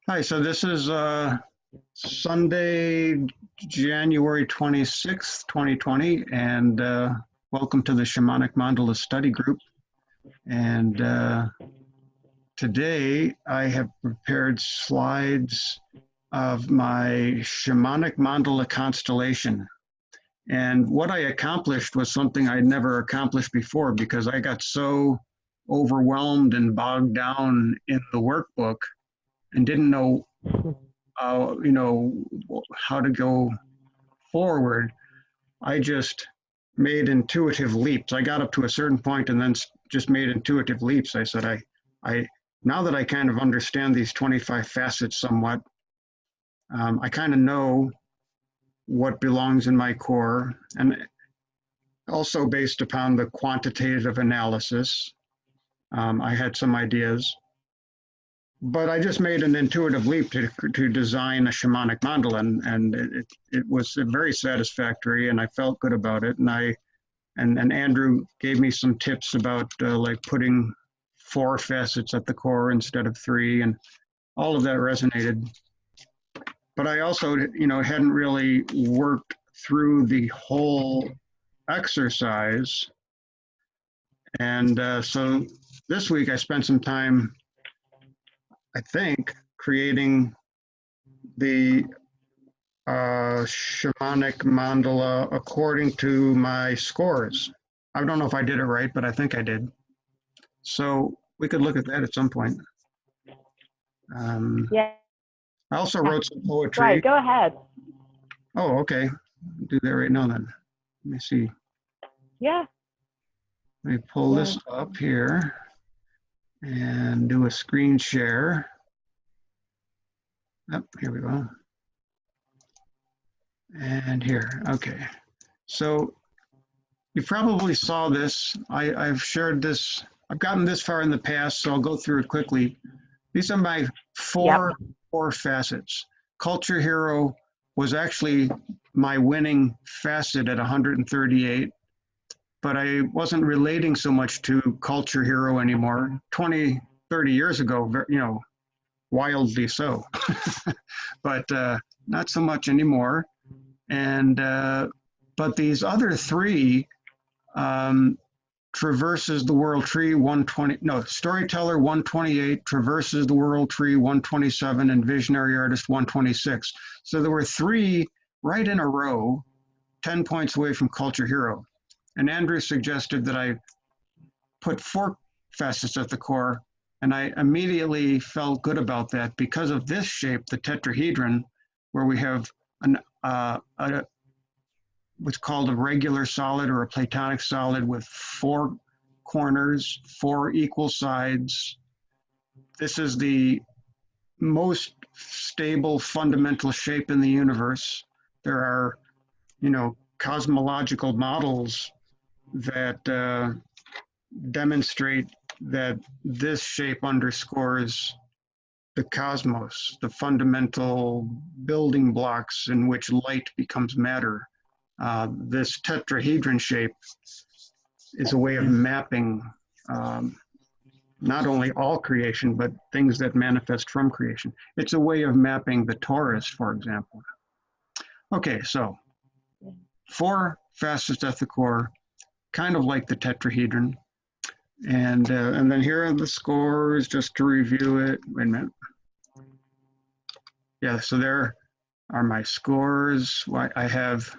Hi, so this is Sunday, January 26th, 2020, and welcome to the Shamanic Mandala Study Group. And today I have prepared slides of my Shamanic Mandala constellation. And what I accomplished was something I'd never accomplished before because I got so overwhelmed and bogged down in the workbook and didn't know how to go forward. I just made intuitive leaps. I got up to a certain point and then just made intuitive leaps. I said, I now that I kind of understand these 25 facets somewhat, I kind of know what belongs in my core, and also based upon the quantitative analysis, I had some ideas. But I just made an intuitive leap to design a shamanic mandala, and it was very satisfactory, and I felt good about it. And Andrew gave me some tips about like putting 4 facets at the core instead of 3, and all of that resonated. But I also, hadn't really worked through the whole exercise, and so this week I spent some time, I think, creating the shamanic mandala according to my scores. I don't know if I did it right, but I think I did. So we could look at that at some point. Yeah. I also wrote some poetry. Right, go ahead. Oh, okay. I'll do that right now then. Let me see. Yeah. Let me pull this up here and do a screen share. Oh, here we go. And here, okay. So you probably saw this. I've shared this. I've gotten this far in the past, so I'll go through it quickly. These are my four facets. Culture hero was actually my winning facet at 138, but I wasn't relating so much to culture hero anymore. 20, 30 years ago, wildly so, but not so much anymore. And but these other 3, traverses the world tree 120, no, storyteller 128, traverses the world tree 127, and visionary artist 126. So there were 3 right in a row, 10 points away from culture hero. And Andrew suggested that I put 4 facets at the core, and I immediately felt good about that because of this shape, the tetrahedron, where we have what's called a regular solid or a platonic solid with 4 corners, 4 equal sides. This is the most stable fundamental shape in the universe. There are, cosmological models that demonstrate that this shape underscores the cosmos, the fundamental building blocks in which light becomes matter. This tetrahedron shape is a way of mapping not only all creation, but things that manifest from creation. It's a way of mapping the torus, for example. Okay, so 4 facets at the core, kind of like the tetrahedron. And then here are the scores, just to review it. Wait a minute. Yeah, so there are my scores. I have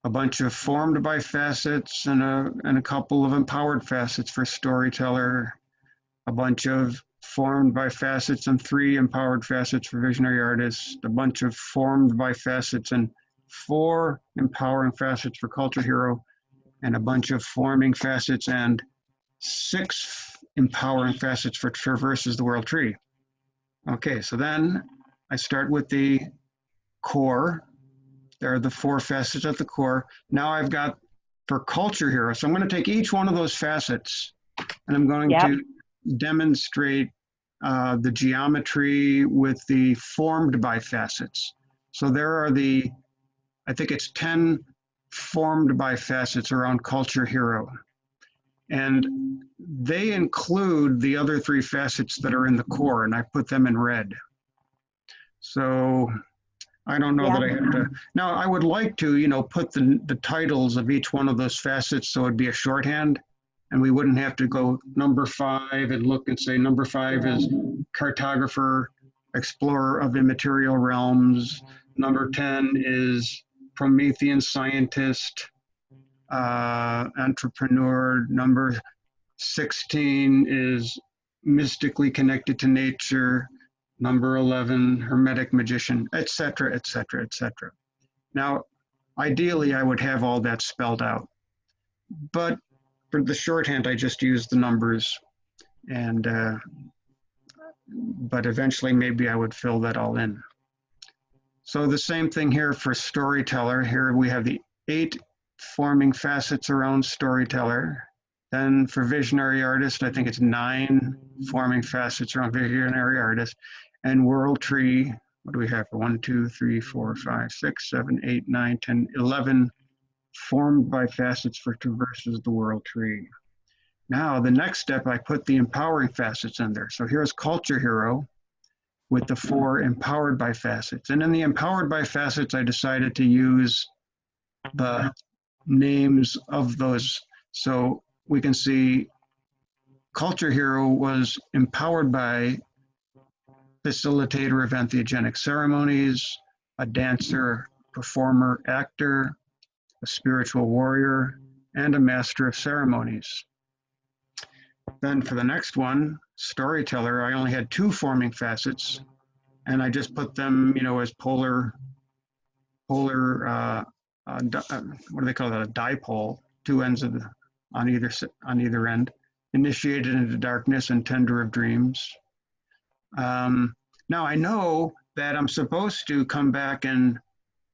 a bunch of formed by facets and a couple of empowered facets for storyteller, a bunch of formed by facets and 3 empowered facets for visionary artists, a bunch of formed by facets and 4 empowering facets for culture hero, and a bunch of forming facets and 6 empowering facets for traverses the world tree. Okay, so then I start with the core. There are the 4 facets at the core. Now I've got for culture hero. So I'm going to take each one of those facets and I'm going to demonstrate the geometry with the formed by facets. So there are I think it's 10 formed by facets around culture hero. And they include the other 3 facets that are in the core, and I put them in red. So I don't know that I have to. Now, I would like to, put the titles of each one of those facets so it'd be a shorthand, and we wouldn't have to go number 5 and look and say number 5 is cartographer, explorer of immaterial realms. Number 10 is Promethean scientist, entrepreneur. Number 16 is mystically connected to nature. Number 11, hermetic magician, etc., etc., etc. Now, ideally, I would have all that spelled out. But for the shorthand, I just use the numbers. And, but eventually, maybe I would fill that all in. So the same thing here for storyteller. Here we have the 8 forming facets around storyteller. Then for visionary artist, I think it's 9 forming facets around visionary artist. And world tree, what do we have for 1, 2, 3, 4, 5, 6, 7, 8, 9, 10, 11 formed by facets for traverses the world tree. Now the next step, I put the empowering facets in there. So here's culture hero with the 4 empowered by facets. And in the empowered by facets, I decided to use the names of those. So we can see culture hero was empowered by facilitator of entheogenic ceremonies, a dancer, performer, actor, a spiritual warrior, and a master of ceremonies. Then for the next one, storyteller, I only had 2 forming facets, and I just put them, as polar, what do they call that? A dipole, 2 ends of on either end, initiated into darkness and tender of dreams. Now I know that I'm supposed to come back and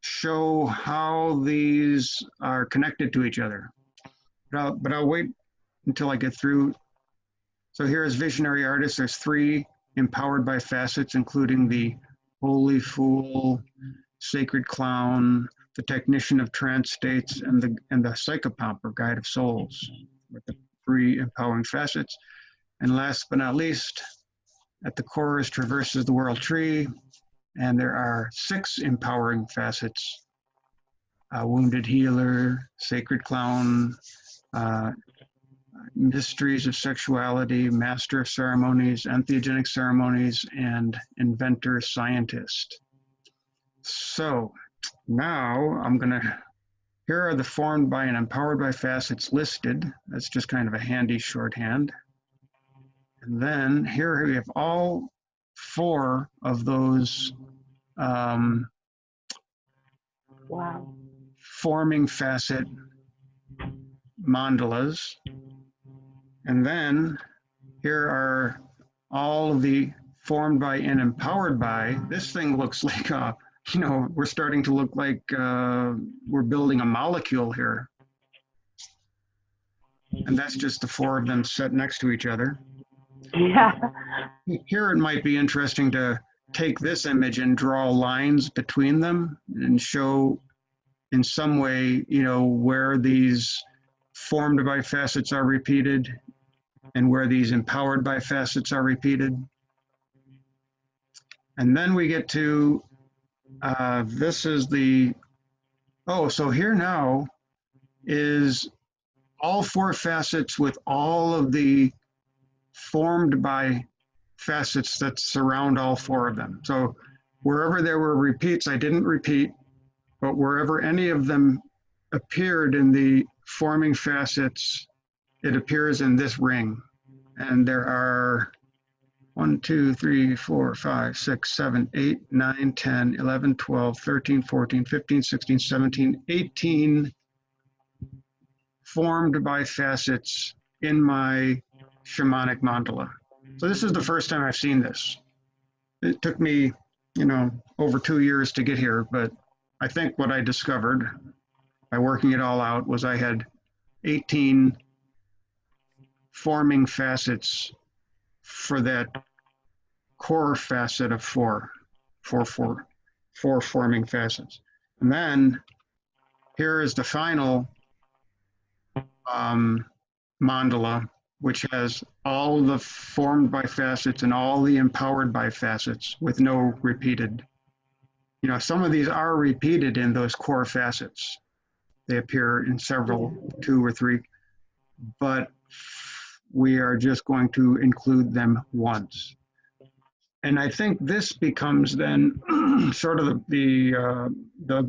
show how these are connected to each other, but I'll wait until I get through. So here is visionary artist. There's 3 empowered by facets, including the holy fool, sacred clown, the technician of trance states, and the psychopomp or guide of souls, with the 3 empowering facets. And last but not least, at the core is traverses the world tree, and there are 6 empowering facets: wounded healer, sacred clown, mysteries of sexuality, master of ceremonies, entheogenic ceremonies, and inventor scientist. So now here are the formed by and empowered by facets listed. That's just kind of a handy shorthand. And then here we have all 4 of those forming facet mandalas. And then here are all of the formed by and empowered by. This thing looks like, we're starting to look like we're building a molecule here. And that's just the 4 of them set next to each other. Yeah. Here it might be interesting to take this image and draw lines between them and show in some way, where these formed by facets are repeated and where these empowered by facets are repeated. And then we get to, this is so here now is all 4 facets with all of the formed by facets that surround all 4 of them. So wherever there were repeats, I didn't repeat, but wherever any of them appeared in the forming facets, it appears in this ring. And there are 1, 2, 3, 4, 5, 6, 7, 8, 9, 10, 11, 12, 13, 14, 15, 16, 17, 18 formed by facets in my shamanic mandala. So this is the first time I've seen this. It took me, over 2 years to get here, but I think what I discovered by working it all out was I had 18 forming facets for that core facet of 4 forming facets. And then here is the final mandala, which has all the formed by facets and all the empowered by facets with no repeated you know, some of these are repeated in those core facets. They appear in several, 2 or 3, but we are just going to include them once. And I think this becomes then sort of the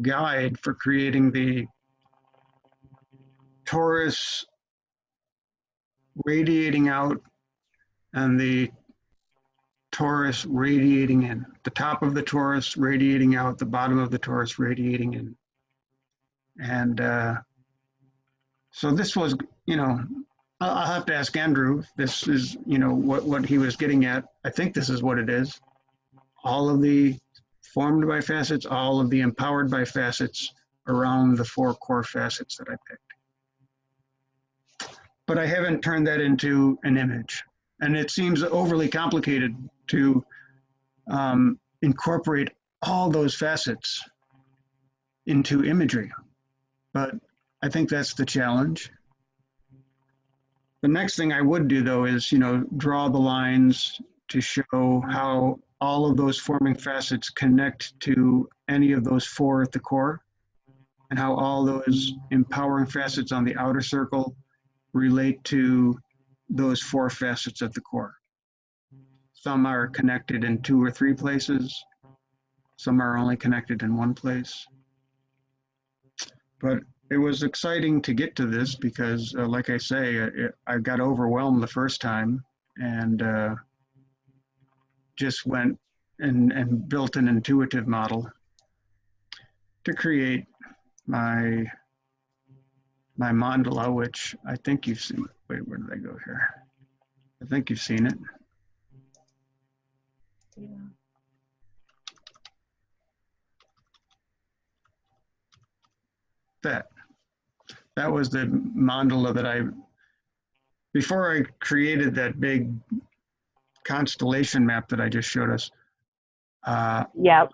guide for creating the torus radiating out and the torus radiating in. The top of the torus radiating out, the bottom of the torus radiating in. And so this was, you know, I'll have to ask Andrew if this is, you know, what he was getting at. I think this is what it is. All of the formed by facets, all of the empowered by facets around the 4 core facets that I picked. But I haven't turned that into an image. And it seems overly complicated to incorporate all those facets into imagery. But I think that's the challenge. The next thing I would do, though, is, you know, draw the lines to show how all of those forming facets connect to any of those 4 at the core, and how all those empowering facets on the outer circle relate to those 4 facets at the core. Some are connected in 2 or 3 places. Some are only connected in 1 place. But it was exciting to get to this because, like I say, I got overwhelmed the first time and just went and built an intuitive model to create my mandala, which I think you've seen. Wait, where did I go here? I think you've seen it. Yeah. That was the mandala that before I created that big constellation map that I just showed us. Yep.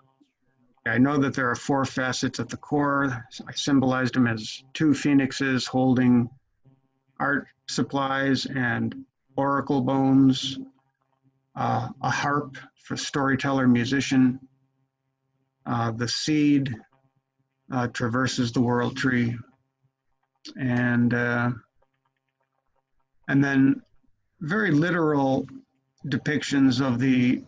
I know that there are 4 facets at the core. I symbolized them as 2 phoenixes holding art supplies and oracle bones, a harp for storyteller, musician. The seed traverses the world tree, and then very literal depictions of the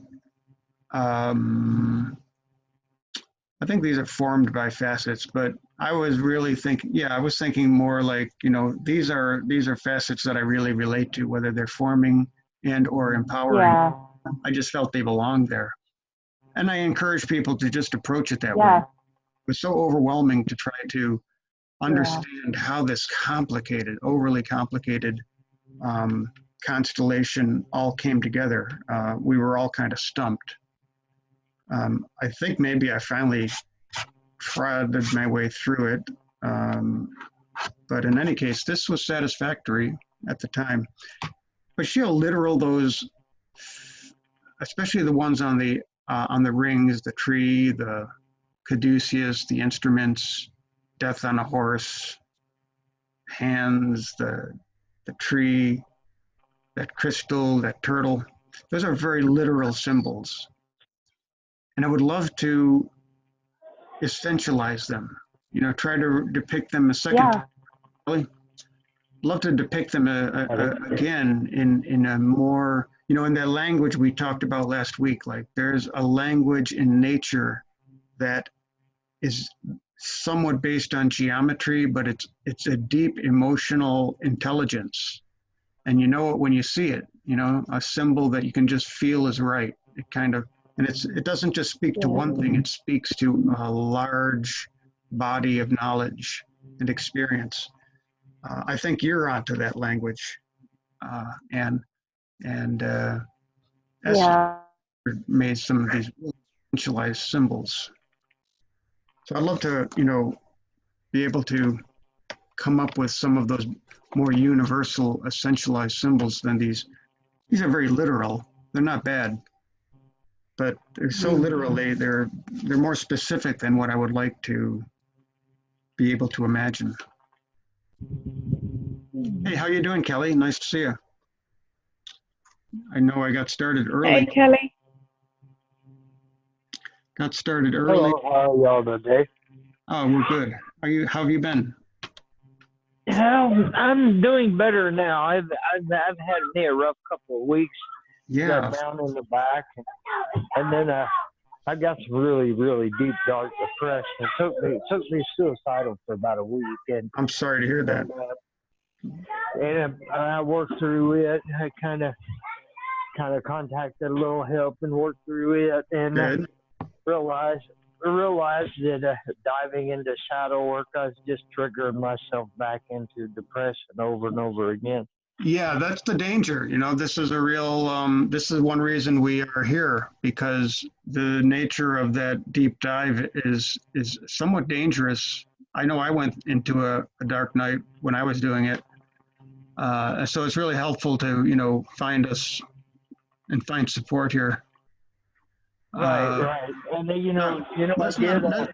I think these are formed by facets, but I was really thinking, I was thinking more like, you know, these are facets that I really relate to, whether they're forming and or empowering. Yeah. I just felt they belonged there. And I encourage people to just approach it that way. It was so overwhelming to try to understand how this complicated, overly complicated constellation all came together. We were all kind of stumped. I think maybe I finally prodded my way through it. But in any case, this was satisfactory at the time. But she'll literal those, especially the ones on the rings, the tree, the caduceus, the instruments, death on a horse, hands, the tree, that crystal, that turtle. Those are very literal symbols. And I would love to essentialize them, you know, try to depict them a second time. Really love to depict them again in a more, you know, in that language we talked about last week. Like there's a language in nature that is somewhat based on geometry, but it's a deep emotional intelligence. And you know it when you see it, you know, a symbol that you can just feel is right. It kind of, and it doesn't just speak to one thing, it speaks to a large body of knowledge and experience. I think you're onto that language. And made some of these essentialized symbols. So I'd love to, you know, be able to come up with some of those more universal essentialized symbols than these. These are very literal. They're not bad, but they're so literally, they're more specific than what I would like to be able to imagine. Hey, how you doing, Kelly? Nice to see you. I know I got started early. Hey, Kelly. Got started early. Hello, how are y'all today? Oh, we're good. How have you been? Well, I'm doing better now. I've had me a rough couple of weeks. Got Yeah, down in the back, and then I got some really deep dark depression. It took me suicidal for about a week, I'm sorry to hear that. and I worked through it. I kind of contacted a little help and worked through it, and Good. realized realized that diving into shadow work, I was just triggering myself back into depression over and over again. Yeah, that's the danger. This is a real, this is one reason we are here because the nature of that deep dive is somewhat dangerous. I know I went into a dark night when I was doing it. So it's really helpful to, find us and find support here. Uh, Right. And then, not, I let's did. not,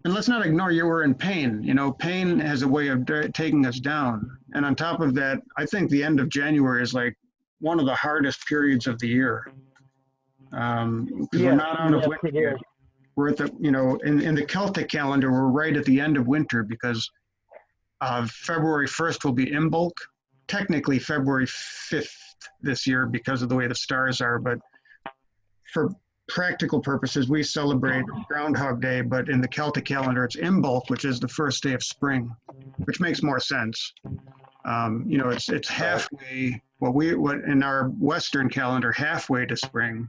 and let's not ignore you were in pain. Pain has a way of taking us down. And on top of that, I think the end of January is like one of the hardest periods of the year because we're Yes, not out of yes, winter it yet. is. We're at the, in the Celtic calendar, we're right at the end of winter because February 1st will be Imbolc. Technically February 5th this year because of the way the stars are, but for practical purposes, we celebrate Groundhog Day, but in the Celtic calendar, it's Imbolc, which is the first day of spring, which makes more sense. It's halfway. What in our Western calendar, halfway to spring,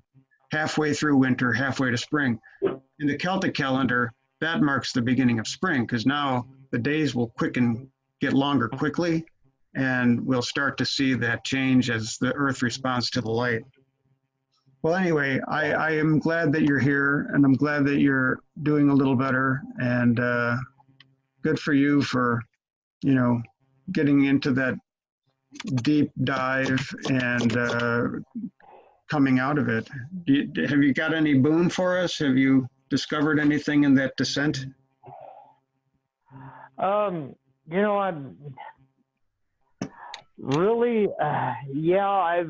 halfway through winter, halfway to spring. In the Celtic calendar, that marks the beginning of spring because now the days will get longer quickly, and we'll start to see that change as the Earth responds to the light. Well, anyway, I am glad that you're here, and I'm glad that you're doing a little better, and good for you for, getting into that deep dive and coming out of it. Have you got any boon for us? Have you discovered anything in that descent? I'm really, yeah,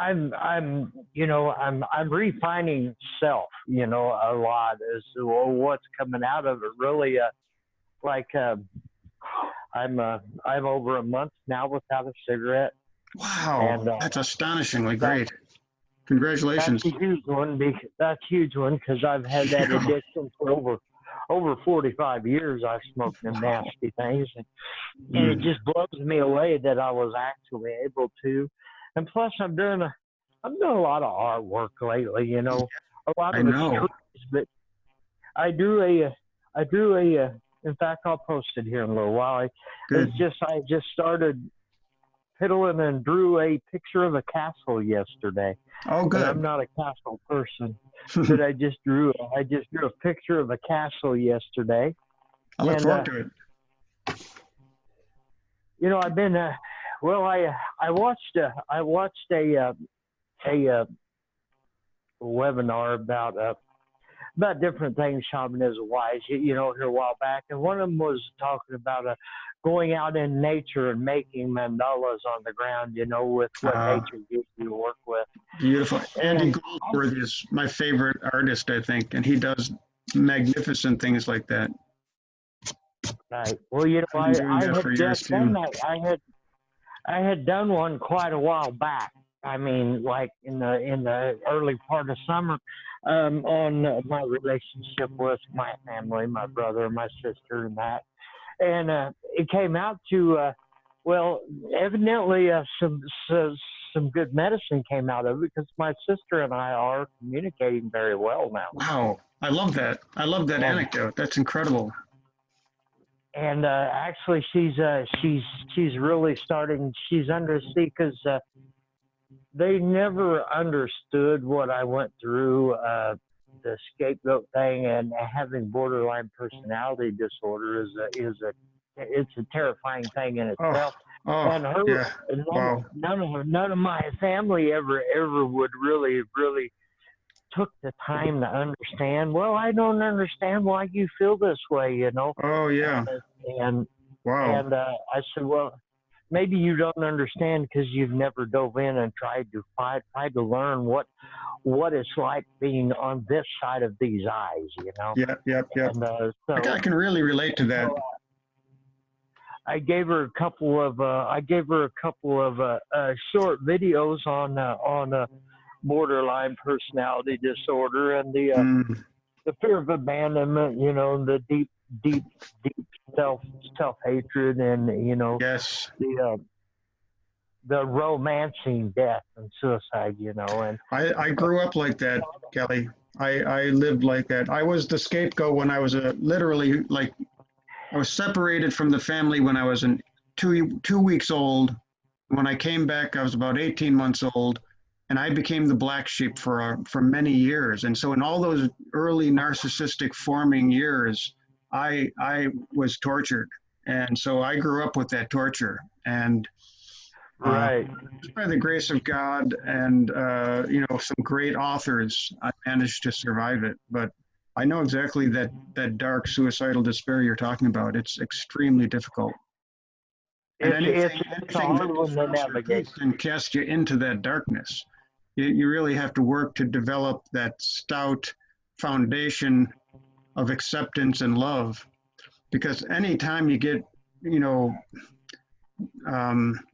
I'm refining self, a lot as to what's coming out of it. Really, I'm over a month now without a cigarette, Wow, and that's astonishingly that great. Congratulations. that's a huge one because I've had that addiction for over 45 years. I've smoked them Wow. nasty things, and it just blows me away that I was actually able to. And plus, I'm doing a lot of artwork lately. A lot I of it's know. trees, but I drew a. In fact, I'll post it here in a little while. Good. I just started piddling and drew a picture of a castle yesterday. Oh, And I'm good. not a castle person, but I just drew a picture of a castle yesterday. I look And forward to it. I've been I watched a webinar about different things shamanism wise, here a while back, and one of them was talking about going out in nature and making mandalas on the ground, with what nature gives you to work with. Beautiful. Andy And Goldsworthy is my favorite artist, I think, and he does magnificent things like that. right, well, I've been doing that for years done too. that. I had done one quite a while back. I mean, like in the early part of summer, on my relationship with my family, my brother, my sister, and that. And it came out to, well, evidently some good medicine came out of it because my sister and I are communicating very well now. Wow, I love that. I love that anecdote. That's incredible. And actually, she's really starting. She's under sea because they never understood what I went through, the scapegoat thing, and having borderline personality disorder it's a terrifying thing in itself. And Yeah. Wow. none of my family ever would really took the time to understand. Well, I don't understand why you feel this way, Oh, yeah. and Wow. I said, well, maybe you don't understand because you've never dove in and tried to learn what it's like being on this side of these eyes, you know. Yep. And I can really relate to that. I gave her a couple of short videos on borderline personality disorder and the fear of abandonment, you know, the deep self hatred, and you know, yes, the romancing death and suicide, you know. And I grew up like that, Kelly. I lived like that. I was the scapegoat when I was literally, like, I was separated from the family when I was 2 weeks old. When I came back, I was about 18 months old, and I became the black sheep for many years. And so in all those early narcissistic forming years, I was tortured. And so I grew up with that torture. And right. just by the grace of God and you know, some great authors, I managed to survive it. But I know exactly that dark suicidal despair you're talking about. It's extremely difficult. And anything It's a hard one to navigate. can cast you into that darkness. You really have to work to develop that stout foundation of acceptance and love. Because anytime you get, you know,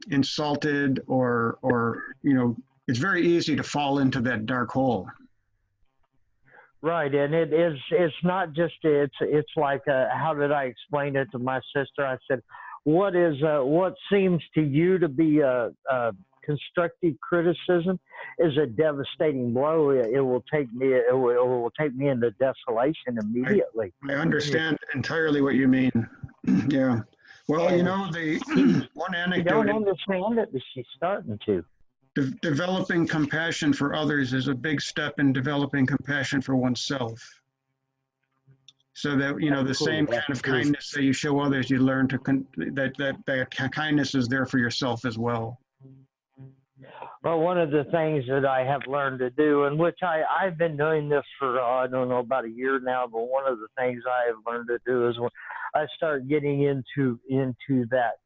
insulted or you know, it's very easy to fall into that dark hole. Right, and it's not just it's like how did I explain it to my sister? I said, what seems to you to be a constructive criticism is a devastating blow. It will take me into desolation immediately. I understand entirely what you mean. Yeah. Well, and you know, the one anecdote. You don't understand it, but she's starting to. Developing compassion for others is a big step in developing compassion for oneself. So that, you know, the same kind of kindness that you show others, you learn to that kindness is there for yourself as well. Well, one of the things that I have learned to do, and which I've been doing this for, I don't know, about a year now, but one of the things I have learned to do is when I start getting into that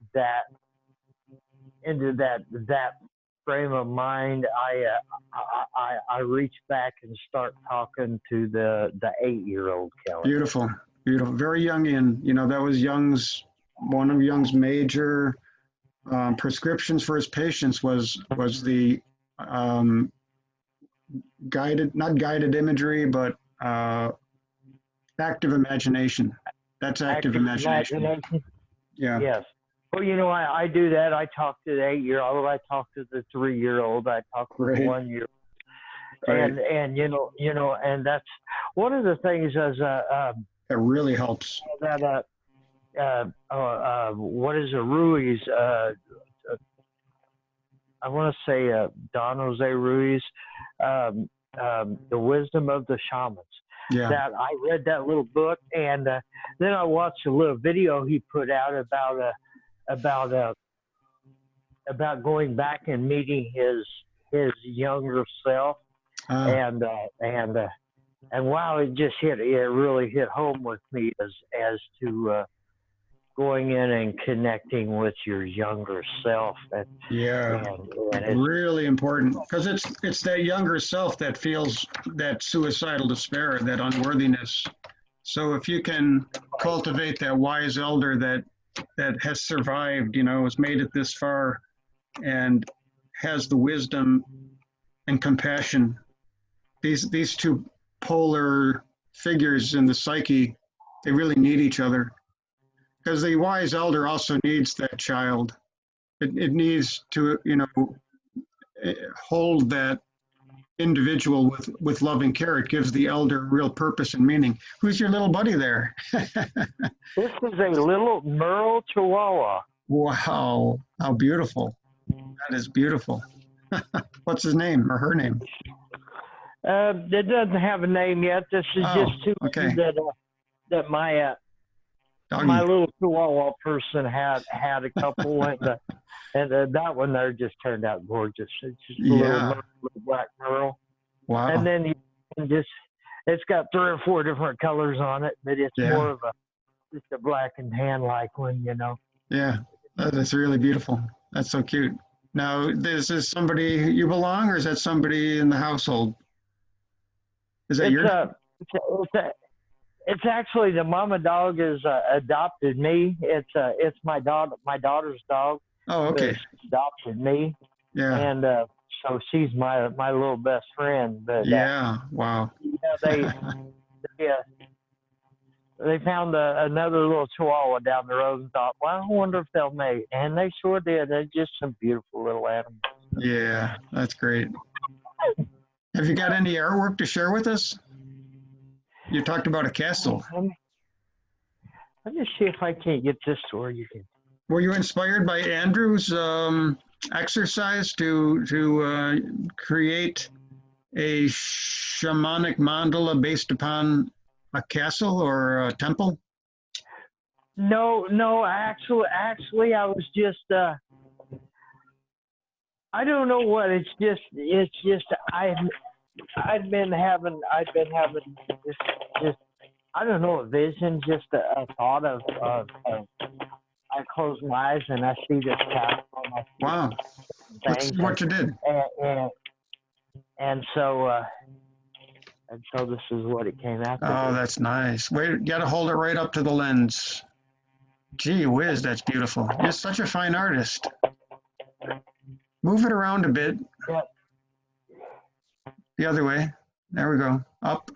frame of mind, I reach back and start talking to the 8-year-old Kelly. Beautiful. Very Jungian. You know, that was one of Jung's major prescriptions for his patients was the not guided imagery, but active imagination. That's active imagination. Yeah. Yes. Well, you know, I do that. I talk to the 8-year-old. I talk to the 3-year-old. I talk to the 1-year-old. And you know, and that's one of the things as that really helps. That what is a Ruiz? I want to say Don Jose Ruiz, The Wisdom of the Shamans. Yeah. That I read that little book, and then I watched a little video he put out about going back and meeting his younger self, and wow, it really hit home with me as to going in and connecting with your younger self. And it's really important, because it's that younger self that feels that suicidal despair, that unworthiness. So if you can cultivate that wise elder that has survived, you know, has made it this far and has the wisdom and compassion, these two polar figures in the psyche, they really need each other. Because the wise elder also needs that child. It needs to, you know, hold that individual with loving care. It gives the elder real purpose and meaning. Who's your little buddy there? This is a little Merle Chihuahua. Wow, how beautiful. That is beautiful. What's his name or her name? It doesn't have a name yet. This is just two that my little Chihuahua person had a couple, and that one there just turned out gorgeous. It's just a little black Merle. Wow. And then it's got 3 or 4 different colors on it, but it's more of just a black and tan like one, you know. Yeah, that's really beautiful. That's so cute. Now, this is somebody you belong, or is that somebody in the household? Is that It's your? a, it's actually the mama dog is adopted me. It's my daughter's dog. Oh, But okay. she adopted me, Yeah. and so she's my little best friend. But Yeah. Wow. yeah, yeah, they found another little Chihuahua down the road and thought, well, I wonder if they'll mate, and they sure did. They're just some beautiful little animals. Yeah, that's great. Have you got any artwork to share with us? You talked about a castle. Let me see if I can't get this to where you can. Were you inspired by Andrew's exercise to create a shamanic mandala based upon a castle or a temple? No, actually, I was just I don't know what. It's just I've been having just I don't know, a vision, just a thought of I close my eyes and I see this castle and I see Wow. Let's things see what you did. and so this is what it came out to Oh, be. that's nice. Wait, you got to hold it right up to the lens. Gee whiz, that's beautiful. You're such a fine artist. Move it around a bit. Yeah. The other way. There we go. Up.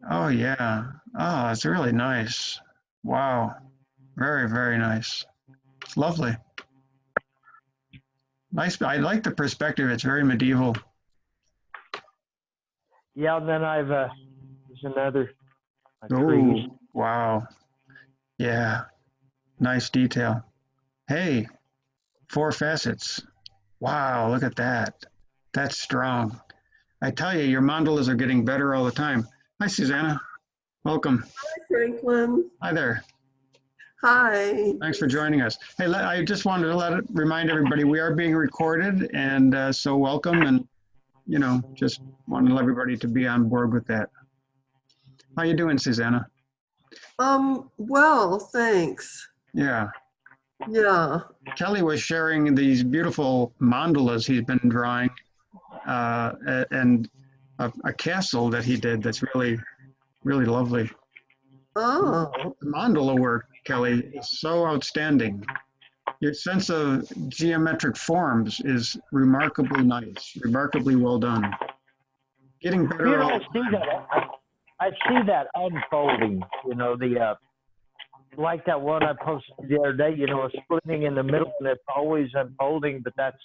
Oh, yeah. Oh, it's really nice. Wow. Very, very nice. It's lovely. Nice. I like the perspective. It's very medieval. Yeah, and then there's another Oh, wow. Yeah. Nice detail. Hey, 4 facets. Wow, look at that. That's strong. I tell you, your mandalas are getting better all the time. Hi, Susanna. Welcome. Hi, Franklin. Hi there. Hi. Thanks for joining us. Hey, I just wanted to remind everybody we are being recorded, and so welcome. And just wanted everybody to be on board with that. How you doing, Susanna? Well, thanks. Yeah. Yeah. Kelly was sharing these beautiful mandalas he's been drawing, and a castle that he did that's really, really lovely. Oh. The mandala work, Kelly, is so outstanding. Your sense of geometric forms is remarkably nice, remarkably well done. Getting better. I see that unfolding. Like that one I posted the other day. A splitting in the middle, and it's always unfolding. But that's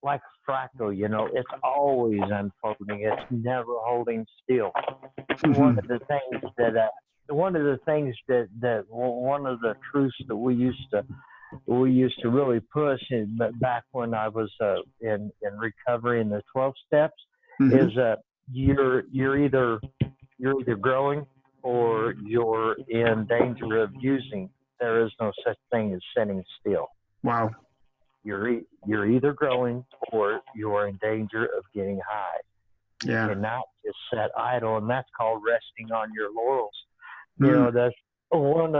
like a fractal. It's always unfolding. It's never holding still. One of the things that one of the truths that we used to really push back when I was in recovery in the 12 steps is you're either growing or you're in danger of using. There is no such thing as sitting still. Wow. You're either growing or you're in danger of getting high. Yeah. You cannot just sit idle, and that's called resting on your laurels. That's one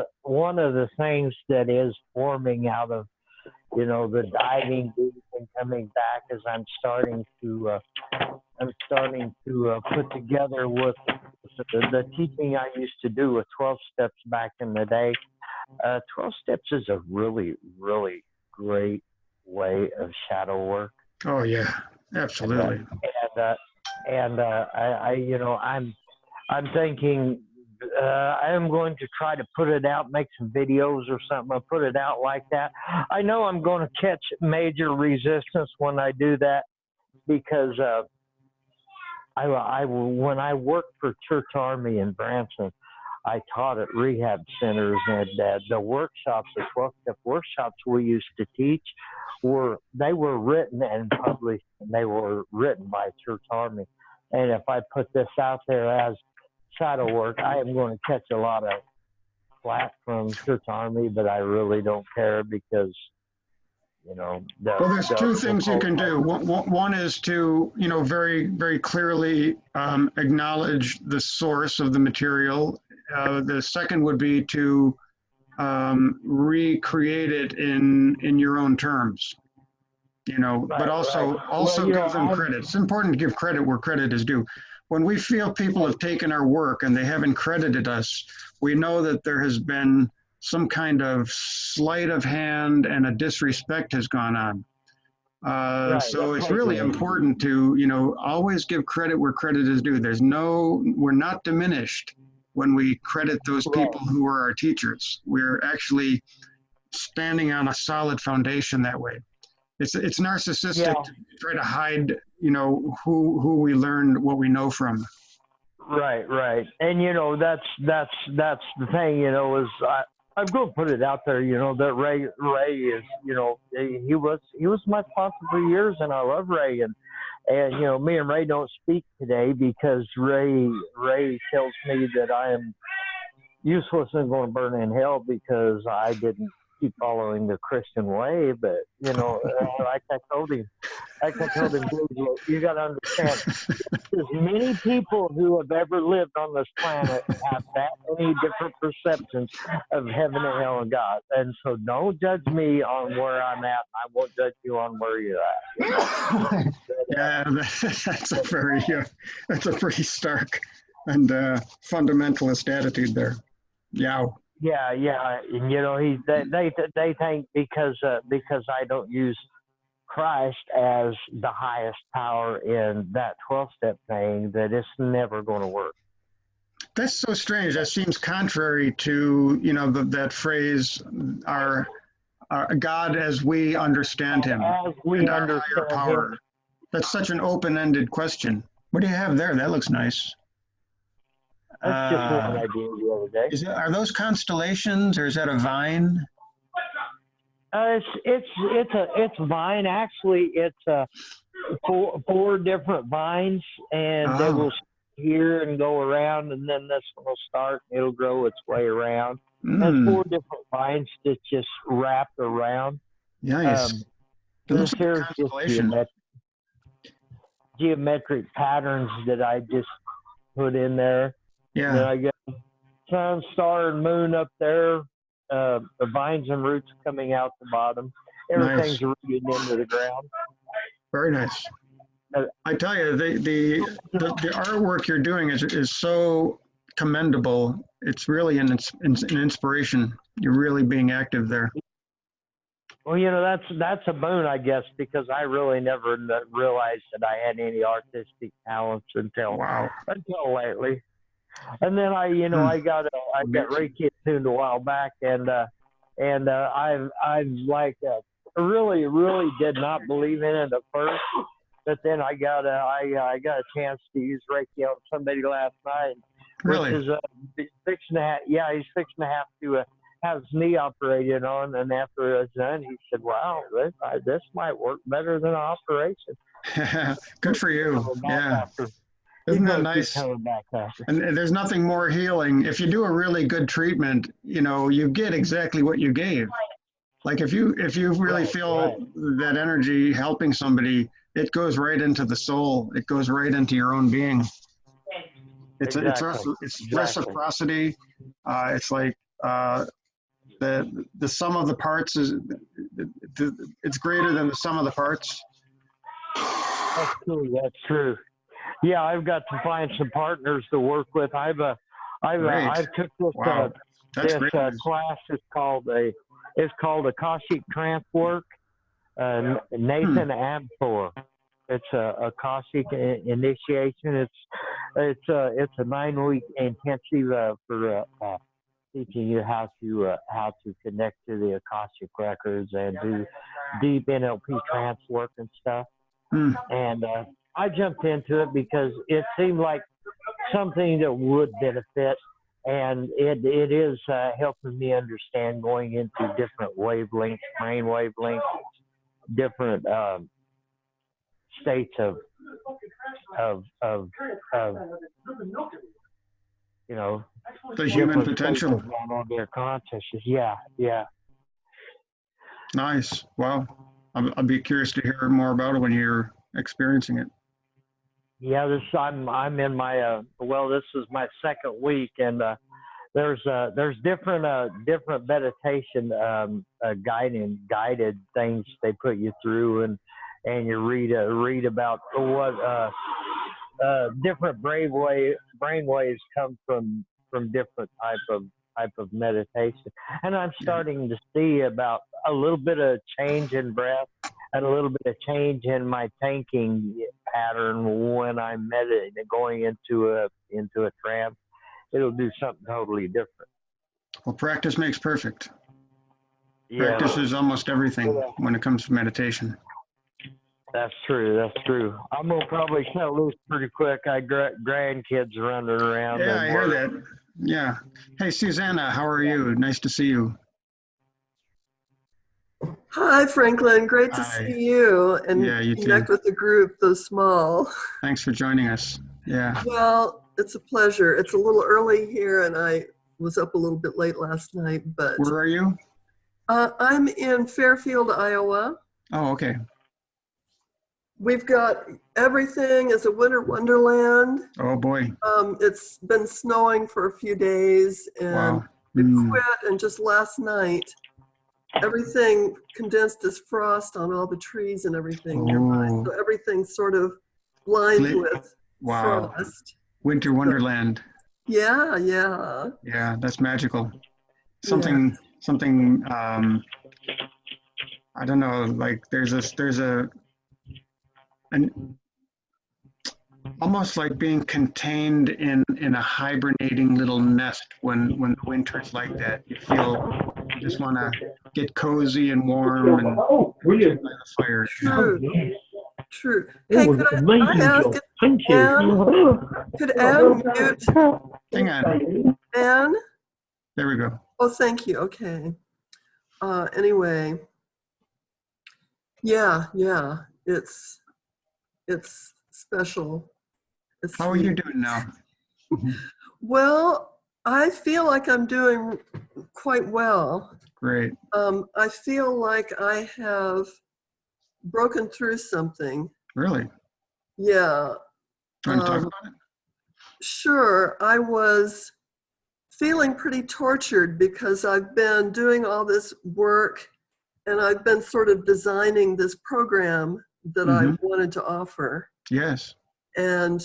of the things that is forming out of the diving deep and coming back as I'm starting to put together with the teaching I used to do with 12 steps back in the day. 12 steps is a really, really great way of shadow work. Oh yeah, absolutely. I'm thinking I am going to try to put it out, make some videos or something, and put it out like that. I know I'm going to catch major resistance when I do that because when I worked for Church Army in Branson, I taught at rehab centers, and the workshops, the 12-step workshops we used to teach, were written and published, and they were written by Church Army. And if I put this out there as shadow work, I am going to catch a lot of flack from Church Army, but I really don't care because, well, there's two things you can do. One is to, very, very clearly acknowledge the source of the material. The second would be to recreate it in your own terms, you know, but also Well, you know, give them credit. It's important to give credit where credit is due. When we feel people have taken our work and they haven't credited us, we know that there has been some kind of sleight of hand and a disrespect has gone on. So it's really important to, you know, always give credit where credit is due. We're not diminished when we credit those people who are our teachers. We're actually standing on a solid foundation that way. It's narcissistic to try to hide, you know, who we learned what we know from. Right. And you know, that's the thing, you know, is I'm going to put it out there, you know, that Ray is, you know, he was my sponsor for years, and I love Ray, and you know, me and Ray don't speak today because Ray tells me that I am useless and going to burn in hell because I didn't keep following the Christian way. But you know, like I told him, dude, you got to understand, there's many people who have ever lived on this planet have that many different perceptions of heaven and hell and God. And so don't judge me on where I'm at. I won't judge you on where you're at. You know? Yeah, that's a pretty stark and fundamentalist attitude there. Yeah. Yeah. And you know, they think because I don't use Christ as the highest power in that 12-step thing, that it's never going to work. That's so strange. That seems contrary to, you know, that phrase, our God as we understand him, as we and understand our higher power. him. That's such an open-ended question. What do you have there? That looks nice. That's just one I did the other day. Are those constellations, or is that a vine? It's vine. Actually, it's four different vines, and they will here and go around, and then this one will start, and it'll grow its way around. There's 4 different vines that just wrap around. Nice. This here's just geometric patterns that I just put in there. Yeah. Then I got sun, star, and moon up there. The vines and roots coming out the bottom. Everything's rooted into the ground. Very nice. I tell you, the artwork you're doing is so commendable. It's really an inspiration. You're really being active there. Well, you know, that's a boon, I guess, because I really never realized that I had any artistic talents until lately. And then I got Reiki attuned a while back, and I've like really did not believe in it at first, but then I got a chance to use Reiki on somebody last night. Really? Which is he's fixing to have to have his knee operated on, and after it's done, he said, "Wow, this might work better than an operation." Good for you. Yeah. Isn't that nice? And there's nothing more healing. If you do a really good treatment, you know, you get exactly what you gave. Like if you really feel that energy helping somebody, it goes right into the soul. It goes right into your own being. It's reciprocity. It's like the sum of the parts it's greater than the sum of the parts. That's true. That's true. Yeah, I've got to find some partners to work with. I've took this class. It's called Akashic Trance Work. Nathan Abthor. It's a Akashic initiation. It's a 9-week intensive for teaching you how to connect to the Akashic records and do deep NLP trance work and stuff. And I jumped into it because it seemed like something that would benefit, and it is helping me understand going into different wavelengths, brain wavelengths, different states of you know, the human potential on their consciousness. Yeah. Nice. Wow. I'll be curious to hear more about it when you're experiencing it. Yeah, I'm in my this is my second week, and there's different meditation guided things they put you through, and you read about what different brain waves come from different type of meditation. And I'm starting to see about a little bit of change in breath and a little bit of change in my thinking pattern when I'm meditating, going into a trance. It'll do something totally different. Well, practice makes perfect. Yeah, Practice is almost everything when it comes to meditation. that's true. That's true. I'm gonna probably cut loose pretty quick. I grandkids running around. Yeah, and I hear we're- that. Yeah. Hey, Susanna, how are you? Nice to see you. Hi, Franklin. Great to Hi. see you and Yeah, you connect too. with the group, though small. Thanks for joining us. Yeah. Well, it's a pleasure. It's a little early here, and I was up a little bit late last night, but Where are you? I'm in Fairfield, Iowa. Oh, okay. We've got everything as a winter wonderland. Oh, boy. It's been snowing for a few days, and Wow. it quit, and just last night, everything condensed as frost on all the trees and everything nearby. Oh. So everything's sort of lined with Wow. frost. Winter Wonderland. Yeah, yeah. Yeah, that's magical. Something, I don't know, like there's an almost like being contained in a hibernating little nest when the winter's like that. You feel you just want to get cozy and warm and by the fire. True, true. Hey, could I ask if Thank could Anne mute? Hang on. Anne? There we go. Oh, thank you. Okay. Anyway, yeah, it's special. It's How are you doing now? Well, I feel like I'm doing quite well. Great. I feel like I have broken through something. Really? Yeah. Do you want to talk about it? Sure. I was feeling pretty tortured because I've been doing all this work and I've been sort of designing this program that I wanted to offer. Yes. And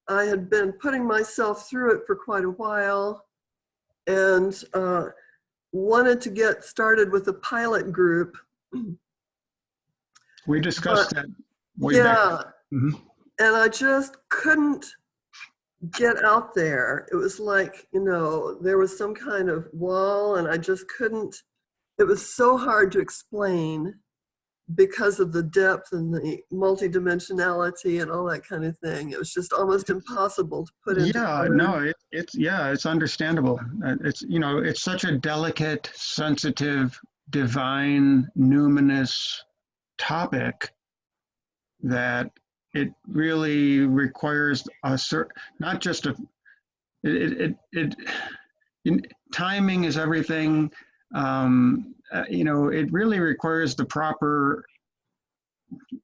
I had been putting myself through it for quite a while and wanted to get started with a pilot group. We discussed that way back. And I just couldn't get out there. It was like, there was some kind of wall and I just couldn't. It was so hard to explain because of the depth and the multidimensionality and all that kind of thing. It was just almost impossible to put into words. No, it's understandable. It's such a delicate, sensitive, divine, numinous topic that it really requires a certain, not just a, timing is everything. It really requires the proper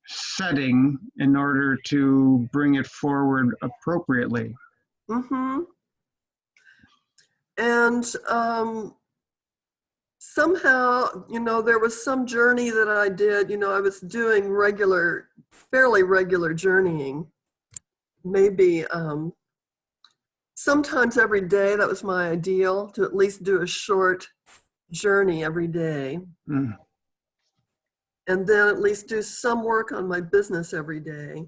setting in order to bring it forward appropriately. And somehow, there was some journey that I did. I was doing fairly regular journeying, maybe sometimes every day. That was my ideal, to at least do a short journey every day. And then at least do some work on my business every day.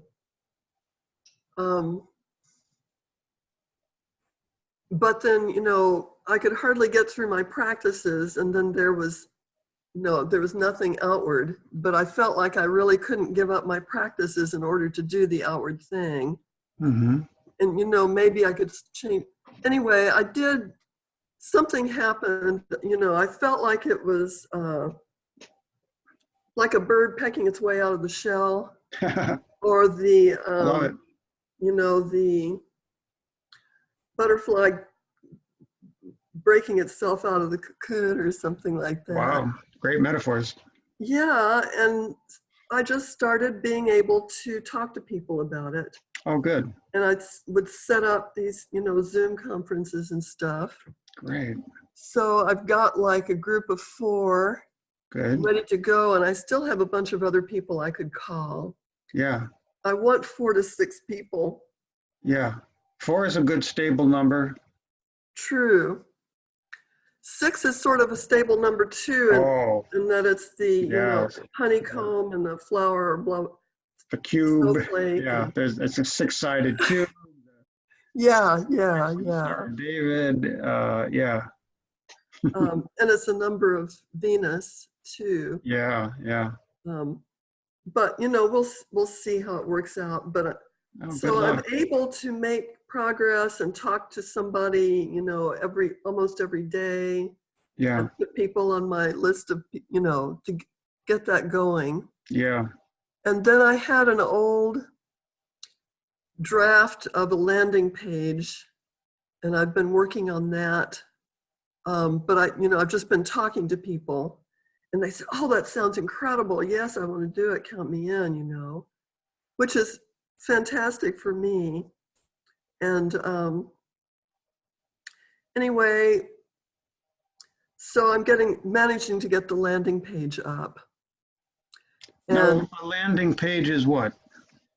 But then, I could hardly get through my practices, and then there was nothing outward. But I felt like I really couldn't give up my practices in order to do the outward thing. And, maybe I could change. Anyway, I did. Something happened, I felt like it was like a bird pecking its way out of the shell, or the, the butterfly breaking itself out of the cocoon or something like that. Wow, great metaphors. Yeah, and I just started being able to talk to people about it. Oh, good. And would set up these, Zoom conferences and stuff. Great. So I've got like a group of 4 Good. ready to go, and I still have a bunch of other people I could call. Yeah. I want 4 to 6 people. Yeah. 4 is a good stable number. True. 6 is sort of a stable number too, and that it's the honeycomb and the flower or the cube. Snowflake. Yeah, it's a 6-sided cube. Yeah. Star David. Yeah. And it's a number of Venus too. Yeah. But we'll see how it works out. But so I'm able to make progress and talk to somebody, almost every day. Yeah. And put people on my list of, to get that going. Yeah. And then I had an old draft of a landing page, and I've been working on that. But I've just been talking to people, and they said, "Oh, that sounds incredible. Yes, I want to do it. Count me in," which is fantastic for me. And anyway, so I'm managing to get the landing page up. And now, a landing page is what?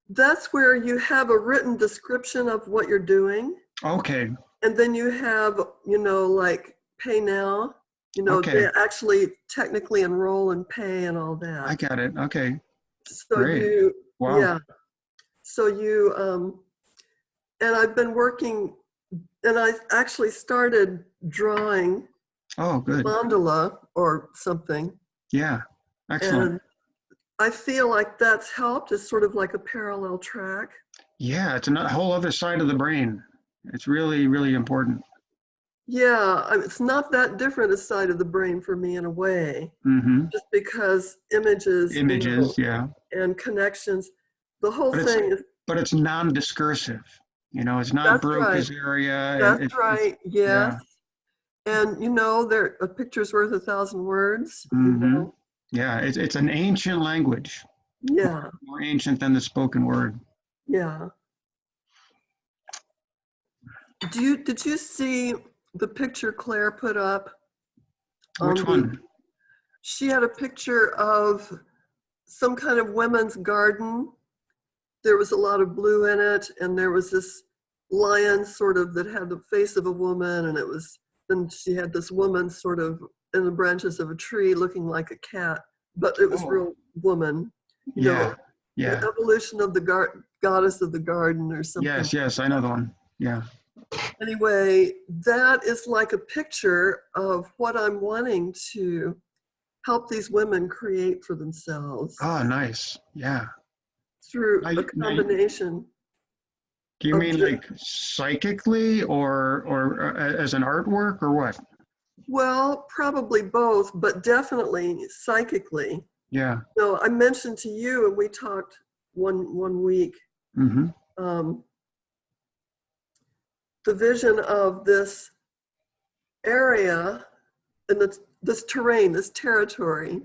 That's where you have a written description of what you're doing. Okay. And then you have, like pay now, they actually technically enroll and pay and all that. I got it. Okay. So great. Wow. Yeah. So and I've been working, and I actually started drawing. Oh, good. Mandala or something. Yeah. Excellent. And I feel like that's helped. It's sort of like a parallel track. Yeah, it's a whole other side of the brain. It's really, really important. Yeah, it's not that different a side of the brain for me in a way. Mm-hmm. Just because images, yeah, and connections, the whole thing is. But it's non-discursive. It's not Broca's area. That's right. Yes. Yeah. And a picture's worth 1,000 words. Mm-hmm. Yeah, it's an ancient language. Yeah. More ancient than the spoken word. Yeah. Did you see the picture Claire put up? Which one? She had a picture of some kind of women's garden. There was a lot of blue in it, and there was this lion sort of that had the face of a woman, and then she had this woman sort of in the branches of a tree looking like a cat, but it was real woman. Yeah. The evolution of the goddess of the garden or something. Yes, I know the one. Yeah. Anyway, that is like a picture of what I'm wanting to help these women create for themselves. Oh, nice. Yeah. Through a combination. Do you mean like psychically or as an artwork or what? Well, probably both, but definitely psychically. Yeah. So I mentioned to you, and we talked one week, mm-hmm. The vision of this area and this terrain, this territory.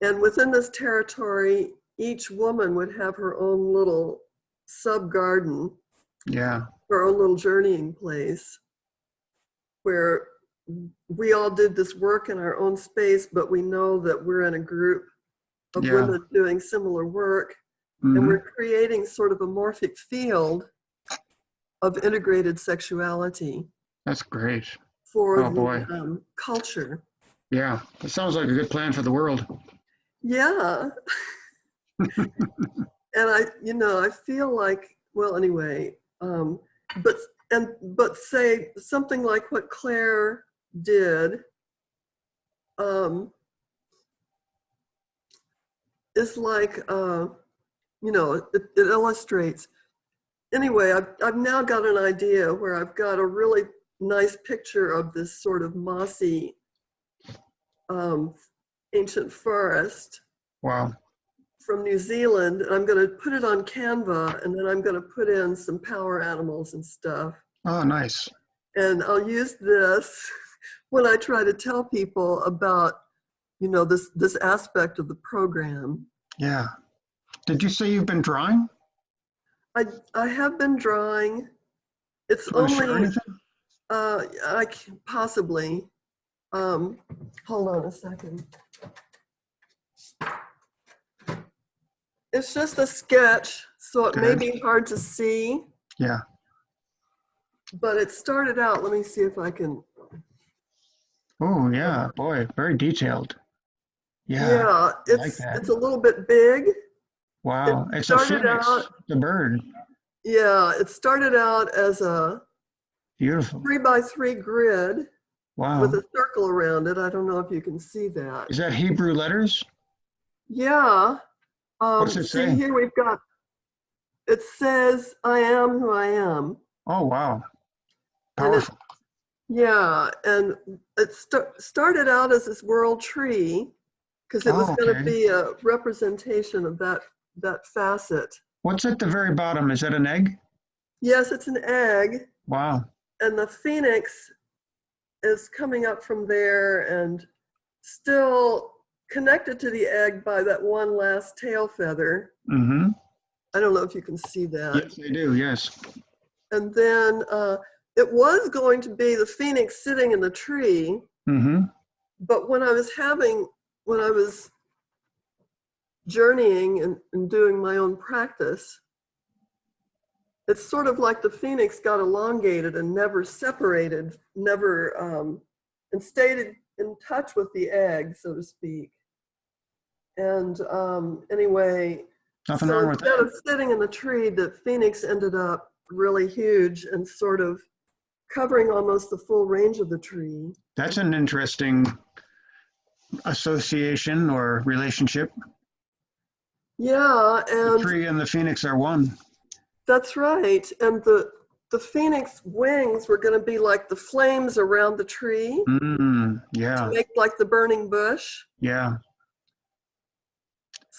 And within this territory, each woman would have her own little sub-garden. Yeah. Her own little journeying place where we all did this work in our own space, but we know that we're in a group of women doing similar work. Mm-hmm. And we're creating sort of a morphic field of integrated sexuality. That's great. For the culture. Yeah, that sounds like a good plan for the world. Yeah. And I feel like, well, anyway, but say something like what Claire did is like, it illustrates. Anyway, I've now got an idea where I've got a really nice picture of this sort of mossy ancient forest. Wow. From New Zealand, and I'm going to put it on Canva, and then I'm going to put in some power animals and stuff. Oh, nice. And I'll use this when I try to tell people about, this aspect of the program. Yeah. Did you say you've been drawing? I have been drawing. It's You want to share only anything? I can possibly. Hold on a second. It's just a sketch, so it may Good. be hard to see, Yeah. but it started out. Let me see if I can. Oh, yeah, boy, very detailed. Yeah, Yeah, I like that. it's a little bit big. Wow, It it's a started phoenix, out. the bird. Yeah, it started out as a Beautiful. 3x3 grid with Wow. a circle around it. I don't know if you can see that. Is that Hebrew letters? Yeah. What's it See say? here we've got, it says, I am who I am. Oh, wow. And it, Powerful. yeah, and it started out as this world tree because it was Oh, going to okay. be a representation of that facet. What's at the very bottom? Is that an egg? Yes, it's an egg, Wow. and the phoenix is coming up from there and still connected to the egg by that one last tail feather. Mm-hmm. I don't know if you can see that. Yes, I do. Yes. And then it was going to be the phoenix sitting in the tree, Mm-hmm. but when I was journeying and doing my own practice, it's sort of like the phoenix got elongated and never separated, and stayed in touch with the egg, so to speak. And anyway, Nothing so wrong with instead that. of sitting in the tree, the phoenix ended up really huge and sort of covering almost the full range of the tree. That's an interesting association or relationship. Yeah, The and tree and the phoenix are one. that's right. And the phoenix wings were going to be like the flames around the tree Yeah, to make like the burning bush. yeah.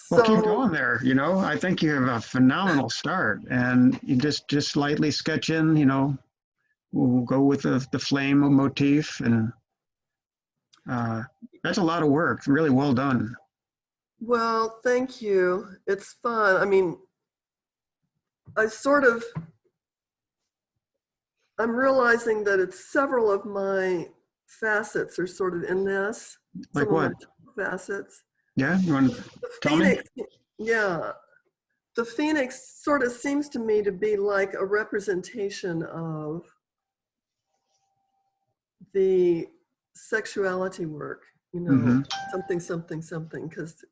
Well, keep So, going there. I think you have a phenomenal start, and you just slightly sketch in. We'll go with the flame motif, and that's a lot of work. Really well done. well, thank you. It's fun. I mean, I'm realizing that it's several of my facets are sort of in this. Like Some of what? my facets. Yeah, you want to The tell me? phoenix, yeah. The phoenix sort of seems to me to be like a representation of the sexuality work, Mm-hmm. something, because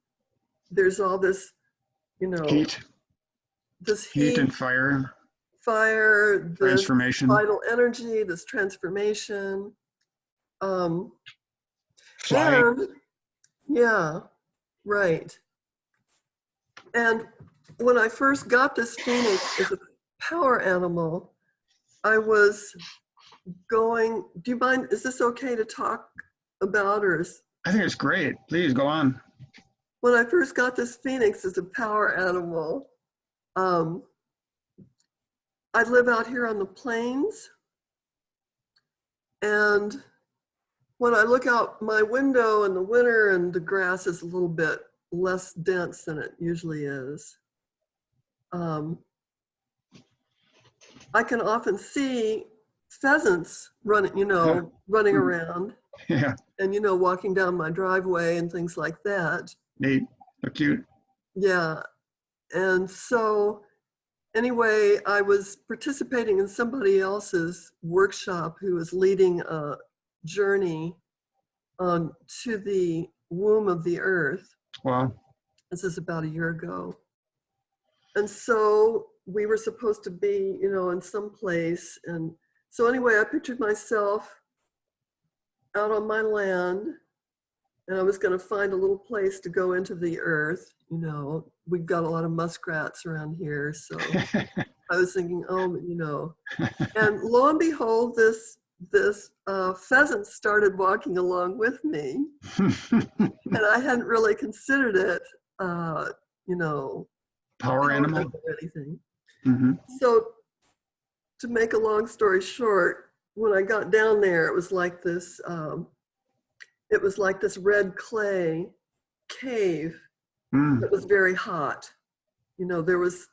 there's all this, Heat, this heat heat, and fire, fire, this transformation, vital energy, this transformation. Um, flight. and yeah, right. And when I first got this phoenix as a power animal, I was going, do you mind, is this okay to talk about, or I think it's great. Please go on. when I first got this phoenix as a power animal, I live out here on the plains, and when I look out my window in the winter and the grass is a little bit less dense than it usually is, I can often see pheasants running around Yeah, and, walking down my driveway and things like that. neat. So cute. Yeah. And so anyway, I was participating in somebody else's workshop who was leading a journey to the womb of the earth. Wow. This is about a year ago. And so we were supposed to be, in some place. And so anyway, I pictured myself out on my land, and I was going to find a little place to go into the earth. We've got a lot of muskrats around here. So I was thinking, and lo and behold, this pheasant started walking along with me. And I hadn't really considered it, Power animal. or anything. Mm-hmm. So to make a long story short, when I got down there, it was like this red clay cave that was very hot. There was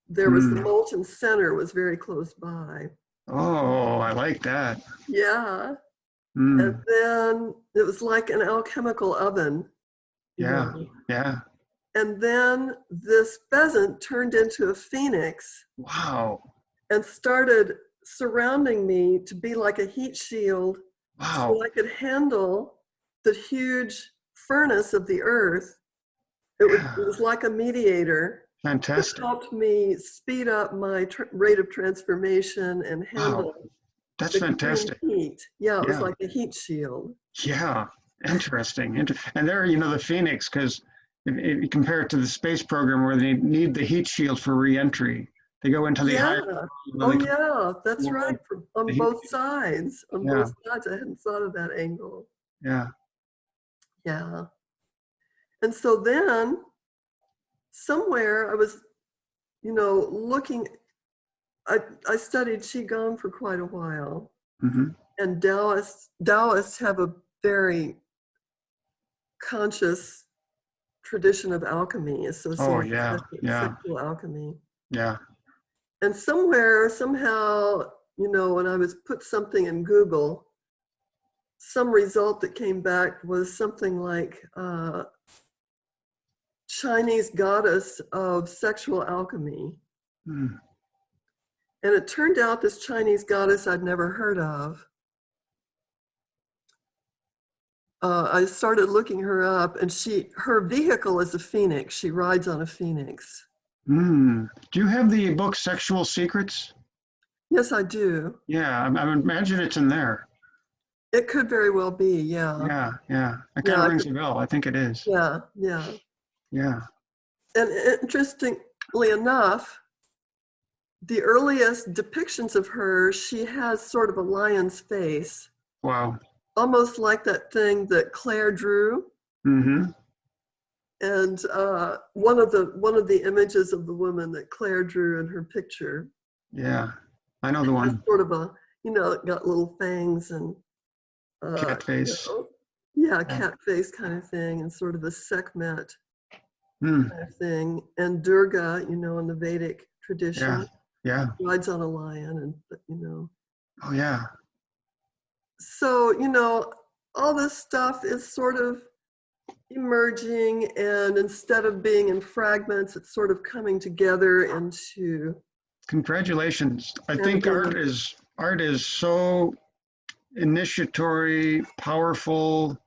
there was the molten center was very close by. Oh, I like that. Yeah. Mm. And then it was like an alchemical oven. Yeah, yeah. And then this pheasant turned into a phoenix. Wow. And started surrounding me to be like a heat shield. Wow. So I could handle the huge furnace of the earth. It was like a mediator. Fantastic. It helped me speed up my rate of transformation and handle That's fantastic. Heat. Yeah, it was like a heat shield. Yeah, interesting. And there, you know, the Phoenix, because if you compare it to the space program where they need the heat shield for re-entry, they go into the higher. Oh yeah, that's right. On both sides. On both sides, I hadn't thought of that angle. Yeah. Yeah. And so then somewhere I was, you know, looking, I studied Qigong for quite a while. Mm-hmm. And Taoists have a very conscious tradition of alchemy associated with sexual alchemy. Yeah. And somehow, you know, when I was put something in Google, some result that came back was something like Chinese goddess of sexual alchemy. Mm. And it turned out this Chinese goddess I'd never heard of. I started looking her up, and her vehicle is a phoenix. She rides on a phoenix. Mm. Do you have the book Sexual Secrets? Yes, I do. Yeah, I imagine it's in there. It could very well be, yeah. Yeah. It kind of rings a bell. I think it is. Yeah. And interestingly enough, the earliest depictions of her, she has sort of a lion's face. Wow. Almost like that thing that Claire drew. Mm-hmm. And one of the images of the woman that Claire drew in her picture. Yeah, I know the one. Sort of a, you know, it got little fangs and cat face. You know, cat face kind of thing, and sort of a Sekhmet kind of thing. And Durga, you know, in the Vedic tradition, rides on a lion, and you know. Oh yeah. So, you know, all this stuff is sort of emerging, and instead of being in fragments, it's sort of coming together into. Congratulations. I think art is so initiatory, powerful,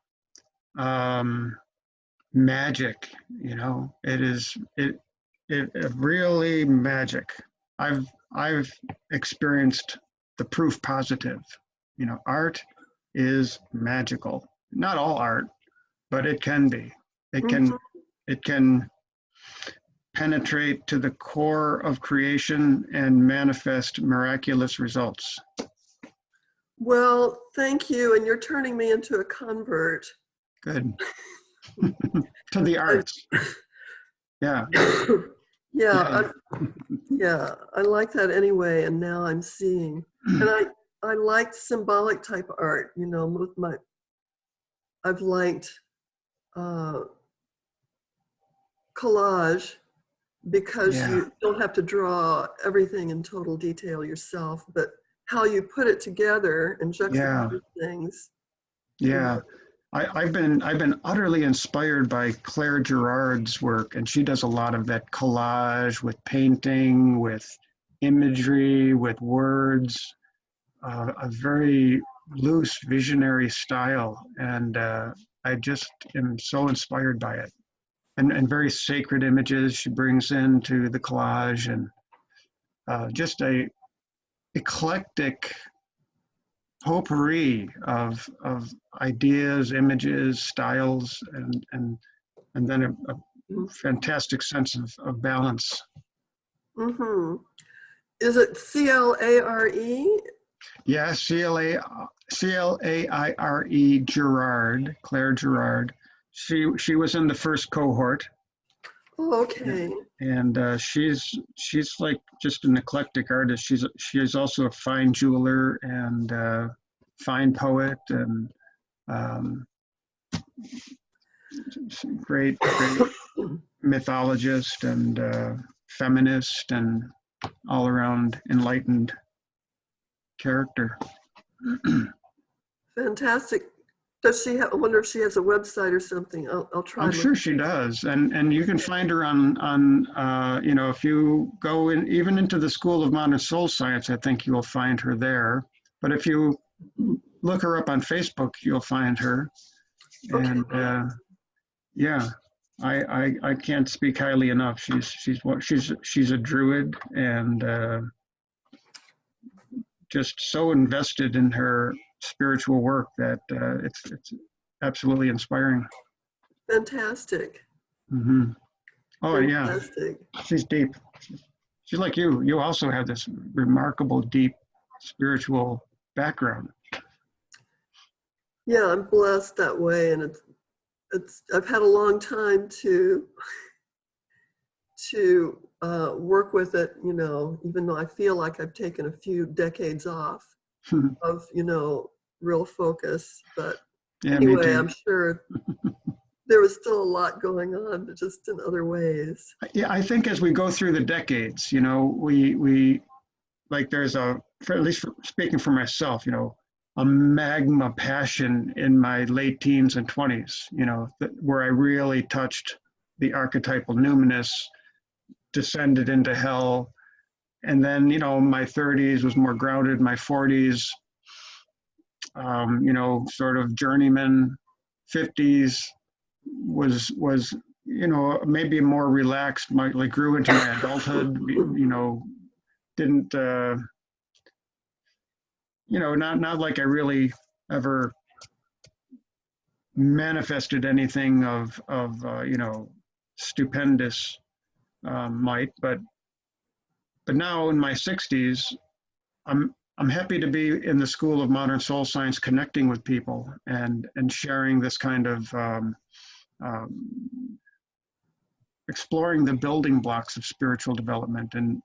magic, you know. It really magic. I've experienced the proof positive. You know, art is magical. Not all art, but it can be. It can penetrate to the core of creation and manifest miraculous results. Well, thank you. And you're turning me into a convert. Good. To the arts. Yeah. I like that anyway. And now I'm seeing. And I liked symbolic type art, you know, I've liked collage, because you don't have to draw everything in total detail yourself, but how you put it together and juxtapose things. Yeah. I've been utterly inspired by Claire Gerard's work, and she does a lot of that collage with painting, with imagery, with words. A very loose visionary style, and I just am so inspired by it, and very sacred images she brings into the collage, and just a eclectic potpourri of ideas, images, styles, and then a fantastic sense of balance. Is it C-L-A-R-E? Yeah, C-L-A-I-R-E Gerard, Claire Gerard. She was in the first cohort. Oh, okay. And she's like just an eclectic artist. She's also a fine jeweler and fine poet, and great mythologist, and feminist and all around enlightened character. Fantastic. Does she have, I wonder if she has a website or something. I'll try. I'm sure she does, and you can find her on you know, if you go in even into the School of Modern Soul Science, I think you will find her there. But if you look her up on Facebook, you'll find her. Okay. And yeah, I can't speak highly enough. She's a druid and just so invested in her spiritual work that it's absolutely inspiring. Fantastic. Mm-hmm. Oh Fantastic. yeah, she's deep. She's like you. You also have this remarkable, deep spiritual background. Yeah, I'm blessed that way, and it's I've had a long time to work with it, you know, even though I feel like I've taken a few decades off of, you know, real focus. But Yeah, anyway, I'm sure there was still a lot going on, but just in other ways. Yeah, I think as we go through the decades, you know, we like there's at least speaking for myself, you know, a magma passion in my late teens and 20s, you know, where I really touched the archetypal numinous, descended into hell. And then, you know, my 30s was more grounded, my 40s, you know, sort of journeyman, 50s was, you know, maybe more relaxed, like grew into my adulthood, you know, didn't, you know, not like I really ever manifested anything of you know, stupendous might, but now in my 60s, I'm happy to be in the School of Modern Soul Science, connecting with people and sharing this kind of exploring the building blocks of spiritual development, and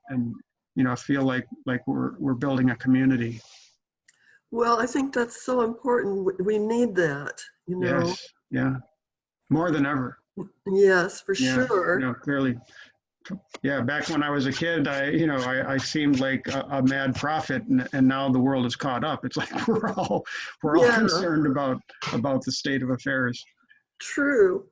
you know, feel like we're building a community. Well, I think that's so important. We need that, you know. Yes, yeah, more than ever. Yes, for Yeah, sure. you know, clearly. Yeah, back when I was a kid, I seemed like a mad prophet, and now the world is caught up. It's like we're all concerned about the state of affairs. True.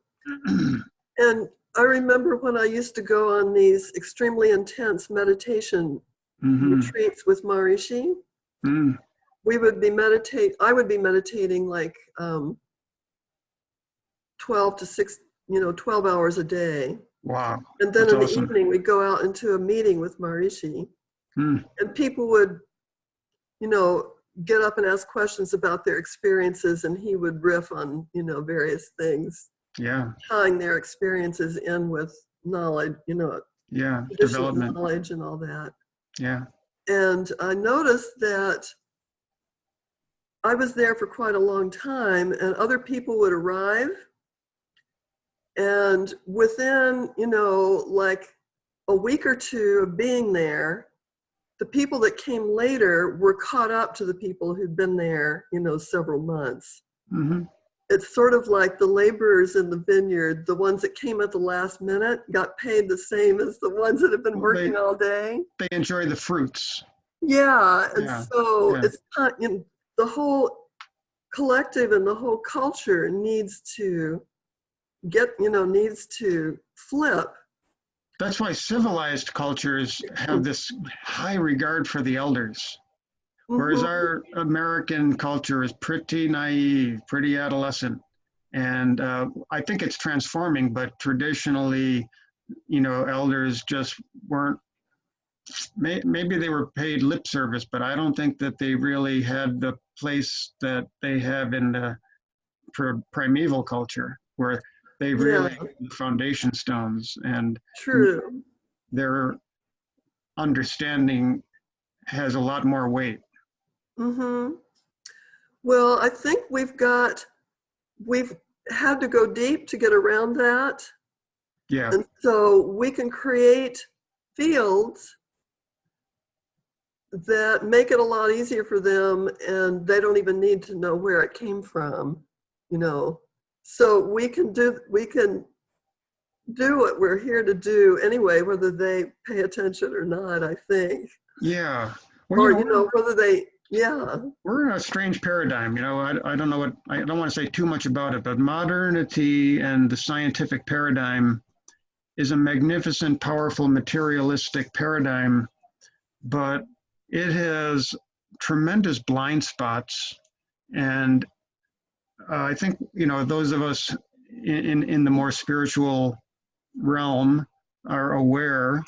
And I remember when I used to go on these extremely intense meditation retreats with Maharishi. We would be I would be meditating like 12 to 6, you know, 12 hours a day. Wow. And then That's in the awesome. evening, we'd go out into a meeting with Maharishi. And people would, you know, get up and ask questions about their experiences, and he would riff on, you know, various things. Yeah. Tying their experiences in with knowledge, you know, yeah, development, knowledge and all that. Yeah. And I noticed that I was there for quite a long time, and other people would arrive, and within, you know, like a week or two of being there, the people that came later were caught up to the people who'd been there, you know, several months. It's sort of like the laborers in the vineyard, the ones that came at the last minute got paid the same as the ones that have been working all day. They enjoy the fruits. Yeah, and so it's you know, the whole collective and the whole culture needs to needs to flip. That's why civilized cultures have this high regard for the elders. Whereas our American culture is pretty naive, pretty adolescent. And I think it's transforming, but traditionally, you know, elders just weren't, maybe they were paid lip service, but I don't think that they really had the place that they have in the primeval culture, where they really the foundation stones, and their understanding has a lot more weight. Well, I think we've had to go deep to get around that. Yeah. And so we can create fields that make it a lot easier for them, and they don't even need to know where it came from, you know. So we can do what we're here to do anyway, whether they pay attention or not, I think. Yeah. Well, Or, whether they, yeah. we're in a strange paradigm. I don't know what, I don't want to say too much about it, but modernity and the scientific paradigm is a magnificent, powerful, materialistic paradigm, but it has tremendous blind spots. And I think, those of us in the more spiritual realm are aware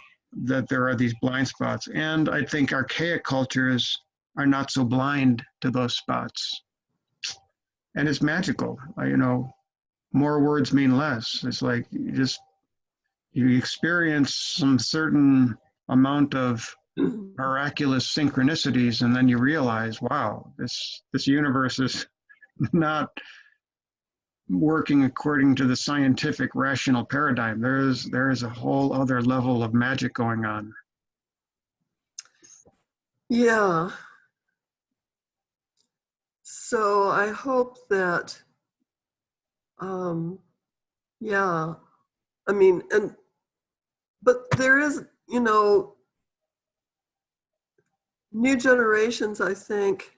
that there are these blind spots. And I think archaic cultures are not so blind to those spots. And it's magical. More words mean less. It's like you experience some certain amount of miraculous synchronicities, and then you realize, wow, this universe is not working according to the scientific rational paradigm. There is a whole other level of magic going on. Yeah. So I hope that, yeah, I mean, but there is, new generations, I think,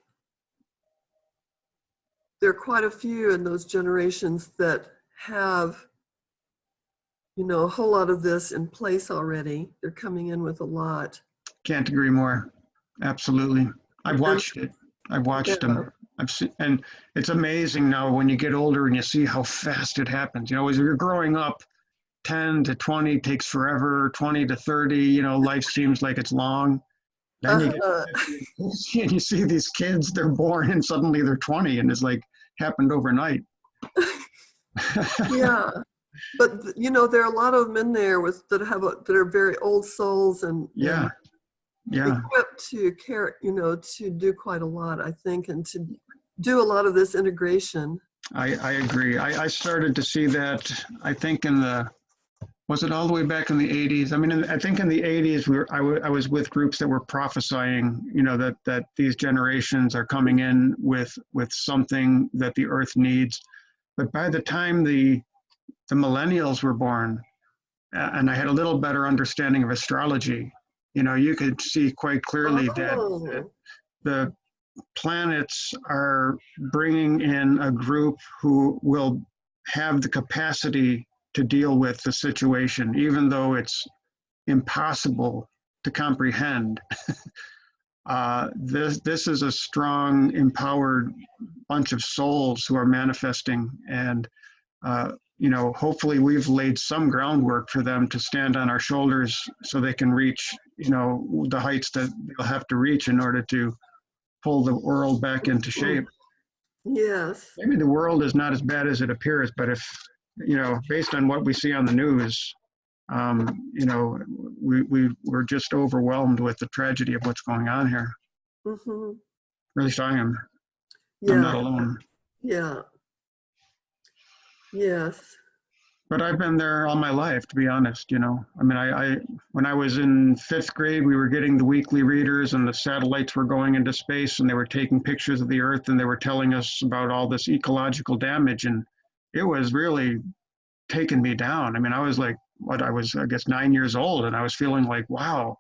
there are quite a few in those generations that have, a whole lot of this in place already. They're coming in with a lot. Can't agree more. Absolutely. I've watched it. I've watched them. I've seen, and it's amazing now when you get older and you see how fast it happens. As you're growing up, 10 to 20 takes forever, 20 to 30, life seems like it's long. Then you get to 50 and you see these kids, they're born and suddenly they're 20, and it's like happened overnight. Yeah. But there are a lot of them in there that are very old souls and equipped to care, to do quite a lot, I think, and to do a lot of this integration. I agree. I started to see that, I think was it all the way back in the 80s? I mean, I think in the 80s, I was with groups that were prophesying, that these generations are coming in with something that the earth needs. But by the time the millennials were born, and I had a little better understanding of astrology, you could see quite clearly that the planets are bringing in a group who will have the capacity to deal with the situation, even though it's impossible to comprehend. This is a strong, empowered bunch of souls who are manifesting, and hopefully we've laid some groundwork for them to stand on our shoulders so they can reach, the heights that they'll have to reach in order to pull the world back into shape. Yes. Maybe the world is not as bad as it appears, but if, based on what we see on the news, we're just overwhelmed with the tragedy of what's going on here. Mm-hmm. At least I am. Yeah. I'm not alone. Yeah. Yes. But I've been there all my life, to be honest. I mean, when I was in 5th grade, we were getting the weekly readers, and the satellites were going into space, and they were taking pictures of the Earth, and they were telling us about all this ecological damage, and it was really taking me down. I mean, I was like, I guess 9 years old, and I was feeling like, wow,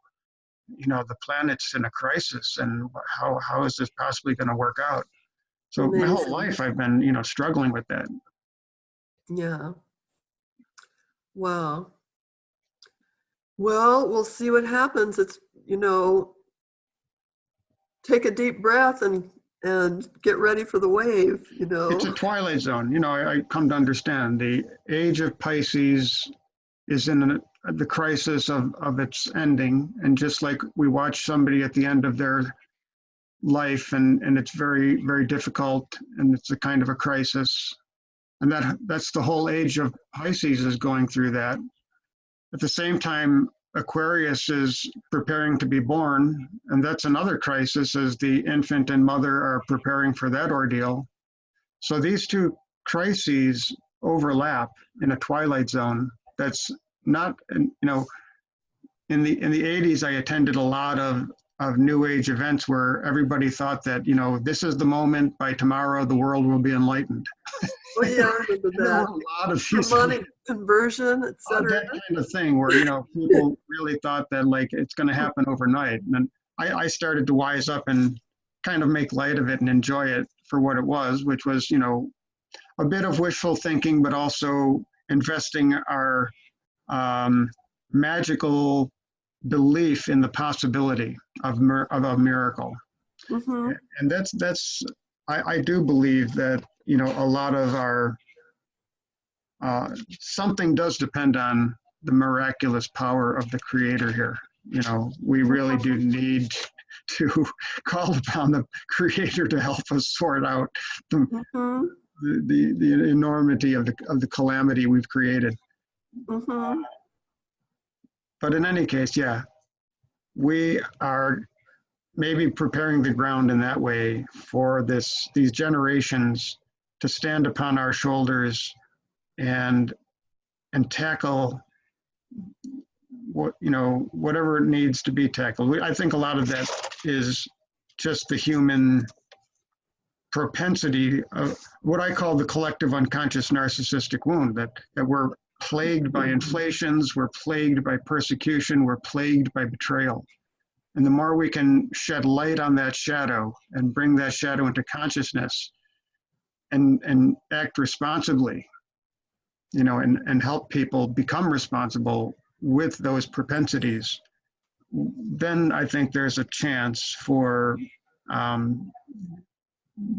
the planet's in a crisis, and how is this possibly going to work out? So Amazing. My whole life I've been, struggling with that. Yeah. Wow. Well, we'll see what happens. It's, take a deep breath and get ready for the wave, It's a twilight zone. I come to understand the age of Pisces is in the crisis of its ending. And just like we watch somebody at the end of their life, and it's very, very difficult, and it's a kind of a crisis. And that's the whole age of Pisces is going through that. At the same time, Aquarius is preparing to be born, and that's another crisis as the infant and mother are preparing for that ordeal. So these two crises overlap in a twilight zone. That's not, in the 80s, I attended a lot of of New Age events where everybody thought that, you know, this is the moment, by tomorrow the world will be enlightened. Oh yeah, I remember There were that. a lot of these Shamanic conversion, etc. that kind of thing where, you know, people really thought that like it's going to happen overnight. And then I started to wise up and kind of make light of it and enjoy it for what it was, which was, you know, a bit of wishful thinking, but also investing our magical belief in the possibility of a miracle. Mm-hmm. And I do believe that, you know, a lot of our something does depend on the miraculous power of the creator here. You know, we really do need to call upon the creator to help us sort out the enormity of the calamity we've created. Mm-hmm. But in any case, yeah, we are maybe preparing the ground in that way for these generations to stand upon our shoulders and tackle what, you know, whatever needs to be tackled. I think a lot of that is just the human propensity of what I call the collective unconscious narcissistic wound, that we're plagued by inflations, we're plagued by persecution, we're plagued by betrayal. And the more we can shed light on that shadow and bring that shadow into consciousness and act responsibly, you know, and help people become responsible with those propensities, then I think there's a chance for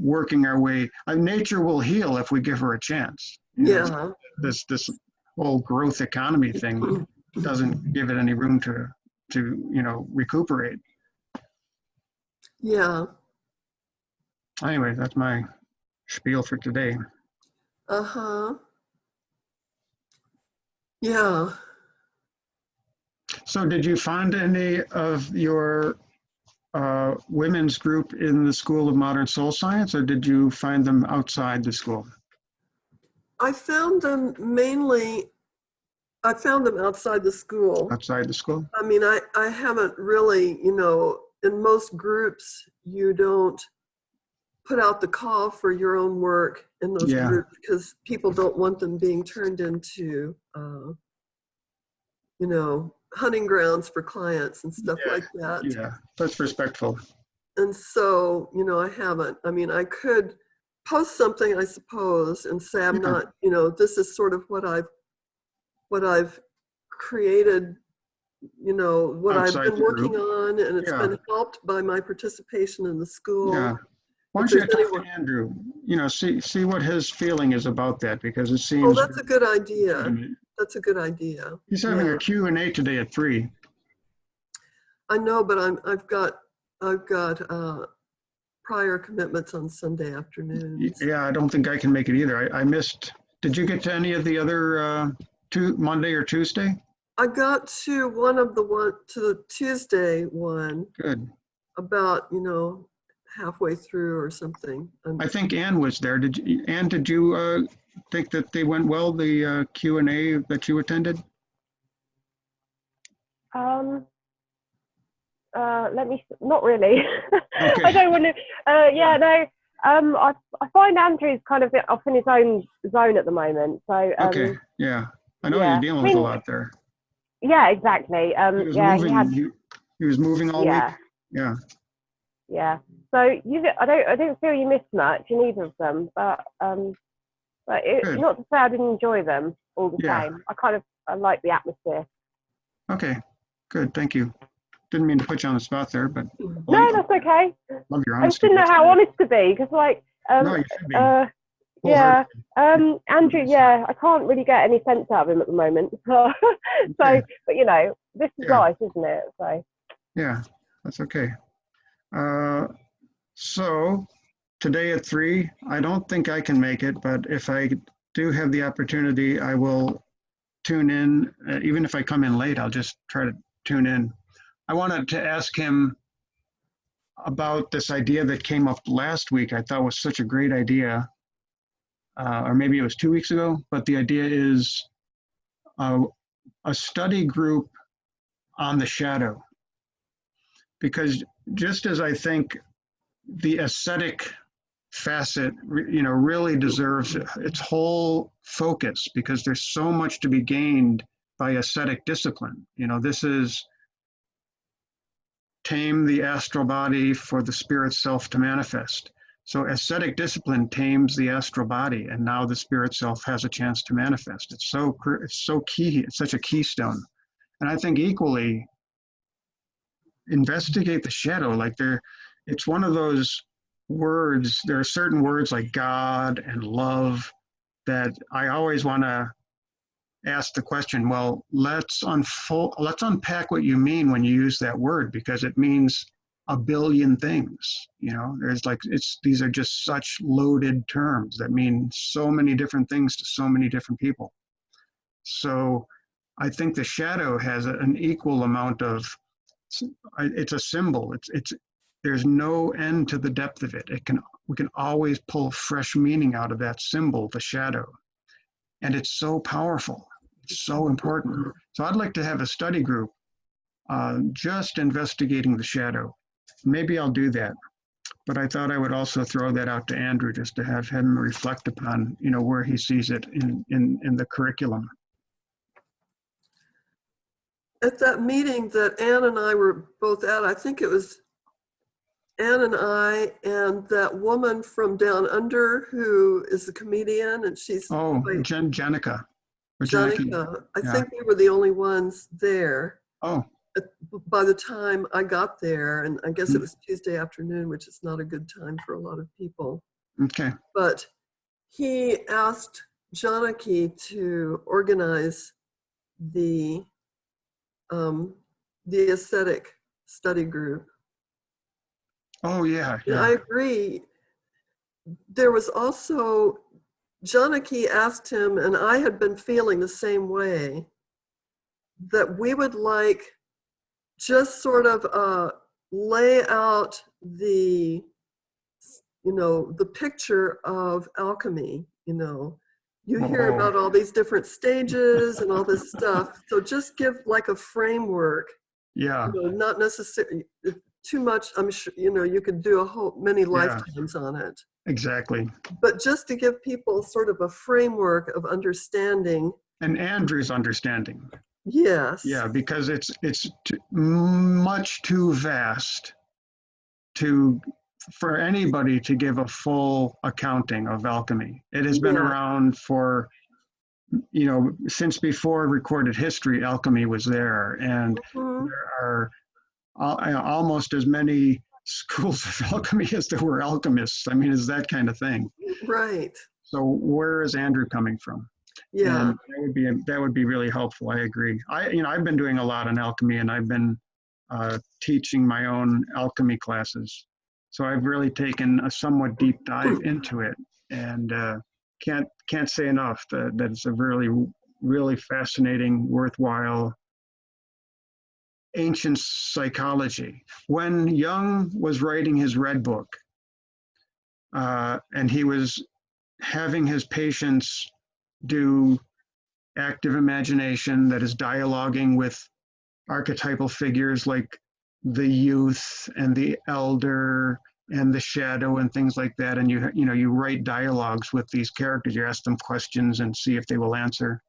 working our way. Nature will heal if we give her a chance. You know, this whole growth economy thing doesn't give it any room to you know, recuperate. Yeah. Anyway, that's my spiel for today. Uh-huh. Yeah. So did you find any of your women's group in the School of Modern Soul Science, or did you find them outside the school? I found them outside the school. Outside the school? I mean, I haven't really, you know, in most groups, you don't put out the call for your own work in those groups because people don't want them being turned into, you know, hunting grounds for clients and stuff like that. Yeah, that's respectful. And so, you know, I haven't. I mean, I could post something, I suppose, and say I'm not, you know, this is sort of what I've created, you know, what outside I've been working on, and it's been helped by my participation in the school. Yeah. Why don't you talk to Andrew, you know, see what his feeling is about that, because it seems... Oh, that's a good idea. That's a good idea. He's having a Q&A today at 3. I know, but I've got prior commitments on Sunday afternoons. Yeah, I don't think I can make it either. I missed... Did you get to any of the other Monday or Tuesday? I got to the Tuesday one. Good. About, you know, halfway through or something. I think Ann was there. Did you think that they went well, the Q&A that you attended? Not really. Okay. I don't want to, I find Andrew's kind of off in his own zone at the moment. So, okay, yeah. I know you're dealing with a lot there. Yeah, exactly. He was moving all week. Yeah. Yeah. So I don't feel you missed much in either of them, but it's not to say I didn't enjoy them all the same. I like the atmosphere. Okay, good. Thank you. Didn't mean to put you on the spot there, but no, that's okay. Love your honesty. I just didn't know how honest to be, because no, you should be. Andrew, I can't really get any sense out of him at the moment. So, but you know, this is life, isn't it? So yeah, that's okay. So today at 3, I don't think I can make it, but if I do have the opportunity, I will tune in. Even if I come in late, I'll just try to tune in. I wanted to ask him about this idea that came up last week. I thought was such a great idea, or maybe it was 2 weeks ago, but the idea is a study group on the shadow. because just as I think the ascetic facet, really deserves its whole focus, because there's so much to be gained by ascetic discipline. This is tame the astral body for the spirit self to manifest. So ascetic discipline tames the astral body, and now the spirit self has a chance to manifest. It's so key. It's such a keystone. And I think equally, investigate the shadow. It's one of those words. There are certain words like God and love that I always want to ask the question, well, let's unpack what you mean when you use that word, because it means a billion things. These are just such loaded terms that mean so many different things to so many different people. So I think the shadow has an equal amount of, it's a symbol. There's no end to the depth of it. We can always pull fresh meaning out of that symbol, the shadow. And it's so powerful. It's so important. So I'd like to have a study group just investigating the shadow. Maybe I'll do that. But I thought I would also throw that out to Andrew, just to have him reflect upon, where he sees it in the curriculum. At that meeting that Ann and I were both at, I think it was Ann and I and that woman from Down Under who is a comedian, and she's Jenica. Jenica. I think we were the only ones there. Oh. By the time I got there, and I guess it was Tuesday afternoon, which is not a good time for a lot of people. Okay. But he asked Janaki to organize the ascetic study group. Oh, yeah. And I agree. There was also, Janaki asked him, and I had been feeling the same way, that we would like just sort of lay out the picture of alchemy. You hear about all these different stages and all this stuff. So just give like a framework. Yeah. Not necessarily too much. I'm sure, you could do many lifetimes on it. Exactly. But just to give people sort of a framework of understanding. And Andrew's understanding. Yes. Yeah, because it's much too vast for anybody to give a full accounting of alchemy. It has been around for, since before recorded history, alchemy was there. And there are almost as many schools of alchemy as there were alchemists. I mean, it's that kind of thing. Right. So where is Andrew coming from? Yeah. And that would be really helpful. I agree. I've been doing a lot on alchemy, and I've been teaching my own alchemy classes. So I've really taken a somewhat deep dive into it, and can't say enough that it's a really, really fascinating, worthwhile ancient psychology. When Jung was writing his Red Book, and he was having his patients do active imagination, that is dialoguing with archetypal figures like the youth and the elder and the shadow and things like that, and you write dialogues with these characters. You ask them questions and see if they will answer.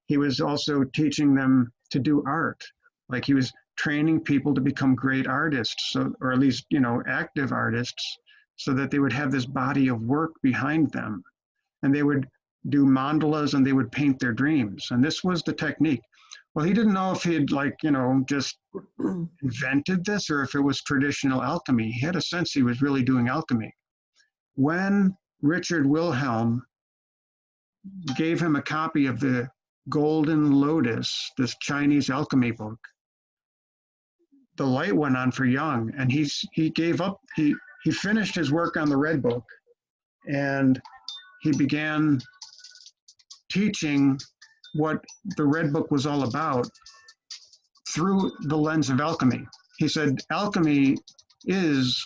He was also teaching them to do art. Like, he was training people to become great artists, or at least active artists, so that they would have this body of work behind them, and they would do mandalas and they would paint their dreams. And this was the technique. Well, he didn't know if he'd just invented this or if it was traditional alchemy. He had a sense he was really doing alchemy. When Richard Wilhelm gave him a copy of the Golden Lotus, this Chinese alchemy book, the light went on for Jung, and he gave up. He finished his work on the Red Book, and he began teaching what the Red Book was all about through the lens of alchemy. He said, alchemy is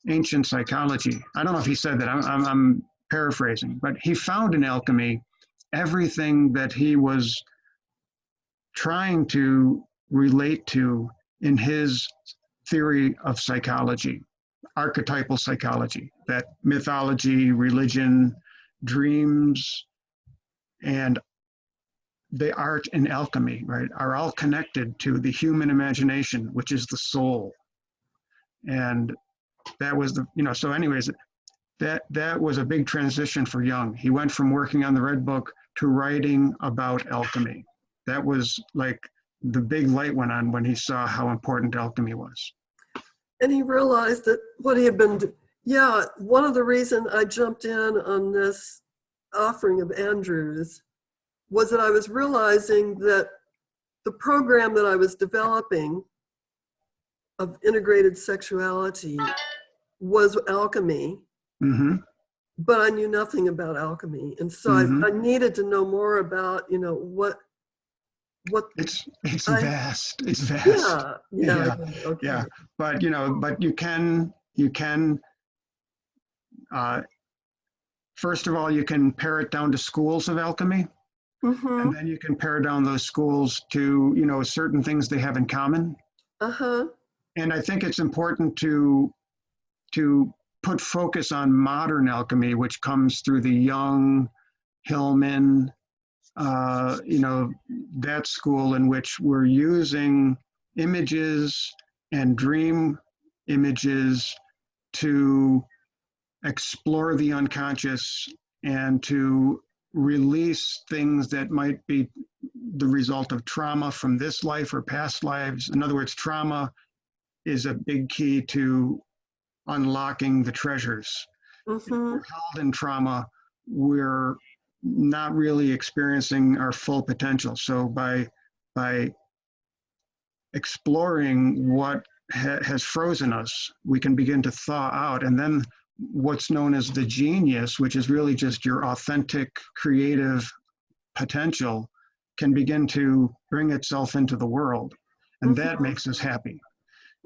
ancient psychology. I don't know if he said that, I'm paraphrasing, but he found in alchemy everything that he was trying to relate to in his theory of psychology, archetypal psychology, that mythology, religion, dreams, and the art and alchemy, right, are all connected to the human imagination, which is the soul. And that was the, so anyways, that was a big transition for Jung. He went from working on the Red Book to writing about alchemy. That was like the big light went on when he saw how important alchemy was. And he realized that what he had been, one of the reasons I jumped in on this offering of Andrew's was that I was realizing that the program that I was developing of integrated sexuality was alchemy, but I knew nothing about alchemy. And so I needed to know more about, what it's vast. It's vast. Yeah. Okay. Yeah. But you can first of all, you can pare it down to schools of alchemy. And then you can pare down those schools to, certain things they have in common. And I think it's important to put focus on modern alchemy, which comes through the Jung, Hillman, that school in which we're using images and dream images to explore the unconscious and to release things that might be the result of trauma from this life or past lives. In other words, trauma is a big key to unlocking the treasures. If we're held in trauma, we're not really experiencing our full potential. So by exploring what has frozen us, we can begin to thaw out. And then what's known as the genius, which is really just your authentic creative potential, can begin to bring itself into the world. And that makes us happy.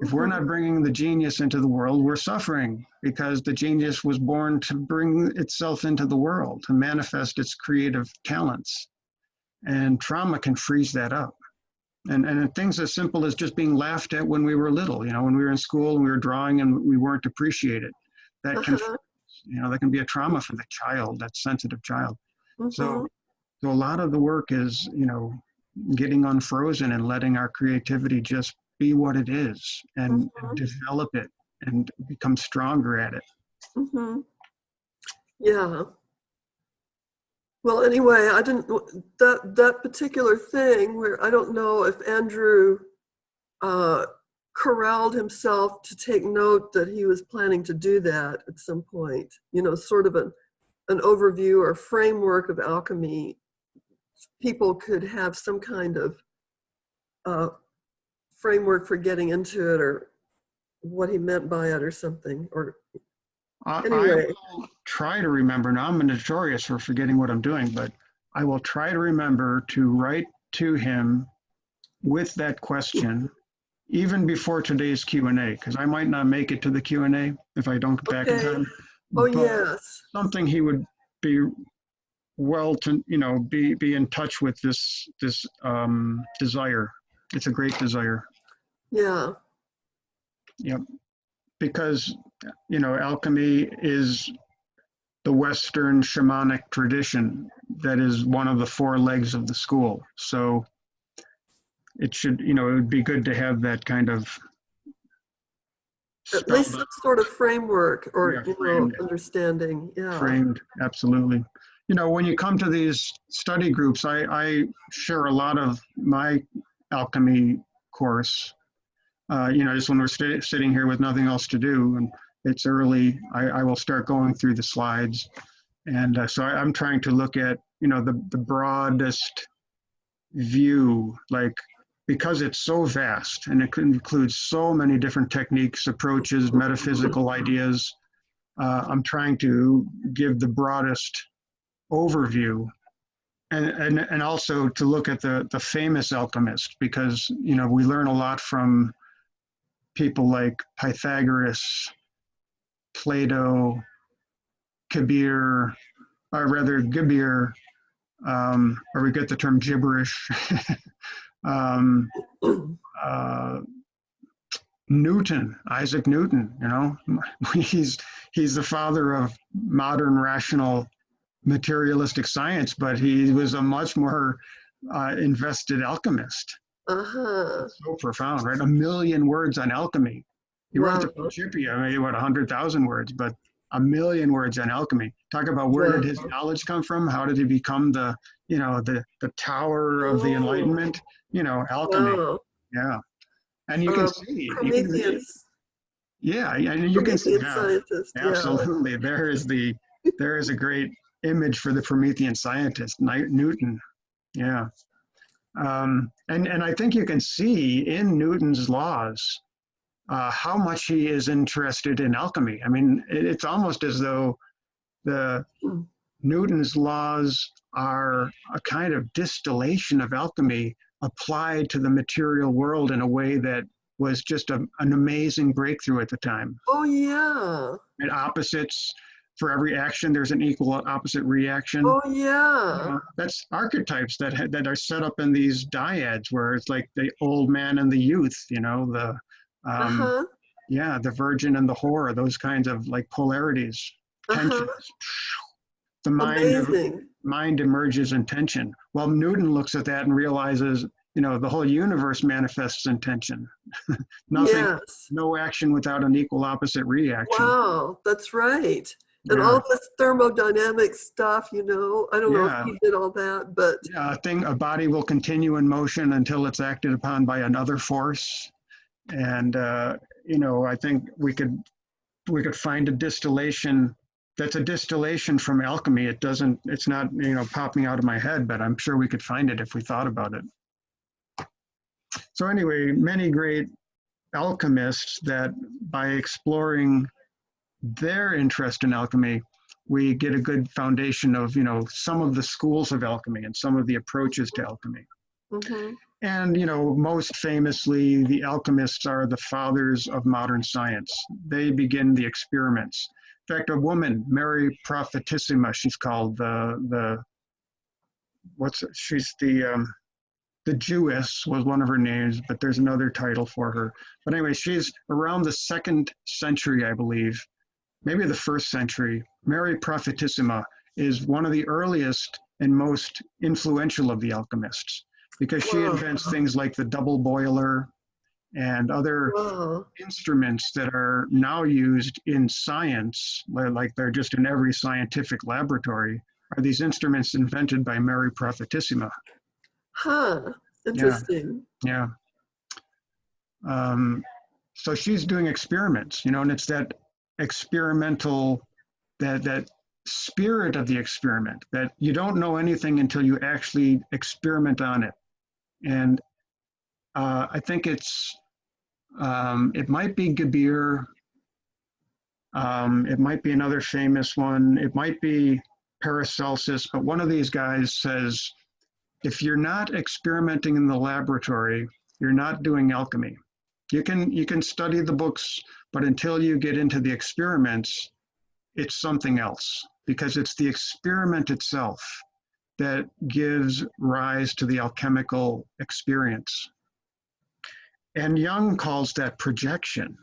If we're not bringing the genius into the world, we're suffering, because the genius was born to bring itself into the world, to manifest its creative talents. And trauma can freeze that up. And things as simple as just being laughed at when we were little, when we were in school and we were drawing and we weren't appreciated. That can, that can be a trauma for the child, that sensitive child. So a lot of the work is, getting unfrozen and letting our creativity just be what it is and develop it and become stronger at it. Yeah. Well, anyway, I didn't, that particular thing where I don't know if Andrew corralled himself to take note that he was planning to do that at some point, sort of an overview or framework of alchemy. People could have some kind of framework for getting into it, or what he meant by it or something, or anyway. I will try to remember. Now I'm notorious for forgetting what I'm doing, but I will try to remember to write to him with that question even before today's Q&A, because I might not make it to the Q&A if I don't get back in time. Oh, but yes. Something he would be well to, be in touch with this desire. It's a great desire. Yeah. Yep. Because, alchemy is the Western shamanic tradition that is one of the four legs of the school. So it should, it would be good to have that kind of at least some sort of framework or framed, understanding. Yeah. Framed, absolutely. When you come to these study groups, I share a lot of my alchemy course. Just when we're sitting here with nothing else to do and it's early, I will start going through the slides. And so I'm trying to look at, the broadest view, because it's so vast and it includes so many different techniques, approaches, metaphysical ideas. I'm trying to give the broadest overview and also to look at the famous alchemists, because, we learn a lot from people like Pythagoras, Plato, Kabir, or rather Gibir, or we get the term gibberish. Newton, Isaac Newton, you know, he's the father of modern rational materialistic science, but he was a much more invested alchemist. Uh-huh. It's so profound, right? 1,000,000 words on alchemy. He wrote the Wow. Principia, maybe what 100,000 words, but 1,000,000 words on alchemy. Talk about where did his Wow. knowledge come from? How did he become the, you know, the tower of the Oh, Enlightenment? You know, alchemy. wow. Yeah, and you can see, yeah, and you can see, Promethean yeah, scientist. Yeah. absolutely. There is a great image for the Promethean scientist, Newton. Yeah, and I think you can see in Newton's laws how much he is interested in alchemy. I mean, it's almost as though the Hmm. Newton's laws are a kind of distillation of alchemy applied to the material world in a way that was just an amazing breakthrough at the time. Oh, yeah. And opposites, for every action, there's an equal opposite reaction. Oh, yeah. That's archetypes that are set up in these dyads, where it's like the old man and the youth, you know, Uh-huh. yeah, the virgin and the whore, those kinds of like polarities, Uh-huh. tensions. The Amazing. mind emerges in tension. Well, Newton looks at that and realizes, you know, the whole universe manifests in tension. Nothing, Yes. no action without an equal opposite reaction. Wow. That's right. And Yeah, all this thermodynamic stuff, you know, I don't know if yeah, he did all that, but yeah. A body will continue in motion until it's acted upon by another force. And you know, I think we could find a distillation that's a distillation from alchemy. It's not, you know, popping out of my head, but I'm sure we could find it if we thought about it. So anyway, many great alchemists that by exploring their interest in alchemy, we get a good foundation of, you know, some of the schools of alchemy and some of the approaches to alchemy. mhm. And, you know, most famously, the alchemists are the fathers of modern science. They begin the experiments. In fact, a woman, Mary Prophetissima, she's called she's the Jewess was one of her names, but there's another title for her. But anyway, she's around the 2nd century, I believe, maybe the 1st century. Mary Prophetissima is one of the earliest and most influential of the alchemists, because she Wow. invents things like the double boiler and other Wow. instruments that are now used in science, like they're just in every scientific laboratory, are these instruments invented by Mary Prophetissima. Huh. Yeah, Interesting. yeah. So she's doing experiments, you know, and it's that experimental, that spirit of the experiment, that you don't know anything until you actually experiment on it. And I think it might be Gabir, it might be another famous one, it might be Paracelsus, but one of these guys says, if you're not experimenting in the laboratory, you're not doing alchemy. You can study the books, but until you get into the experiments, it's something else, because it's the experiment itself that gives rise to the alchemical experience. And Jung calls that projection.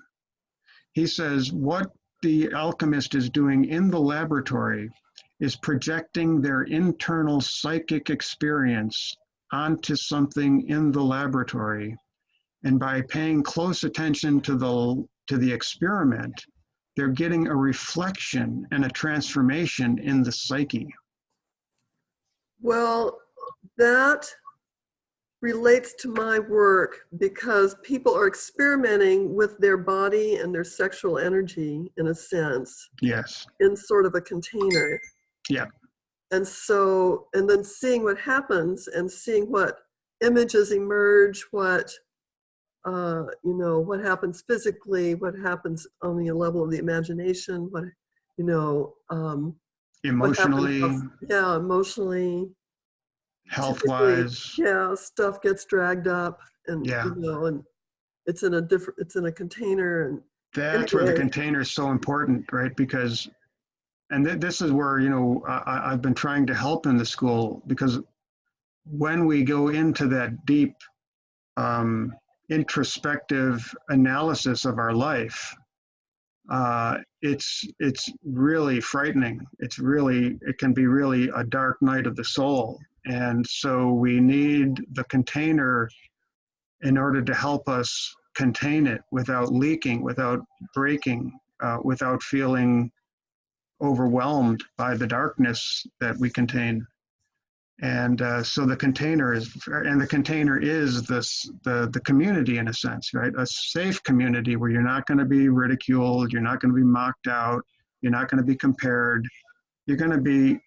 He says what the alchemist is doing in the laboratory is projecting their internal psychic experience onto something in the laboratory. And by paying close attention to the experiment, they're getting a reflection and a transformation in the psyche. Well, that relates to my work because people are experimenting with their body and their sexual energy, in a sense, Yes. in sort of a container. Yeah. And so, and then seeing what happens and seeing what images emerge, what, you know, what happens physically, what happens on the level of the imagination, what, you know, Emotionally, what happens, yeah, emotionally. health-wise. Yeah, stuff gets dragged up and, Yeah. you know, and it's in a container. And That's where the anyway, container is so important, right? Because, and this is where, you know, I've been trying to help in the school, because when we go into that deep introspective analysis of our life, it's really frightening. It can be really a dark night of the soul. And so we need the container in order to help us contain it without leaking, without breaking, without feeling overwhelmed by the darkness that we contain. And so the container is the community, in a sense, right? A safe community where you're not going to be ridiculed, you're not going to be mocked out, you're not going to be compared, you're going to be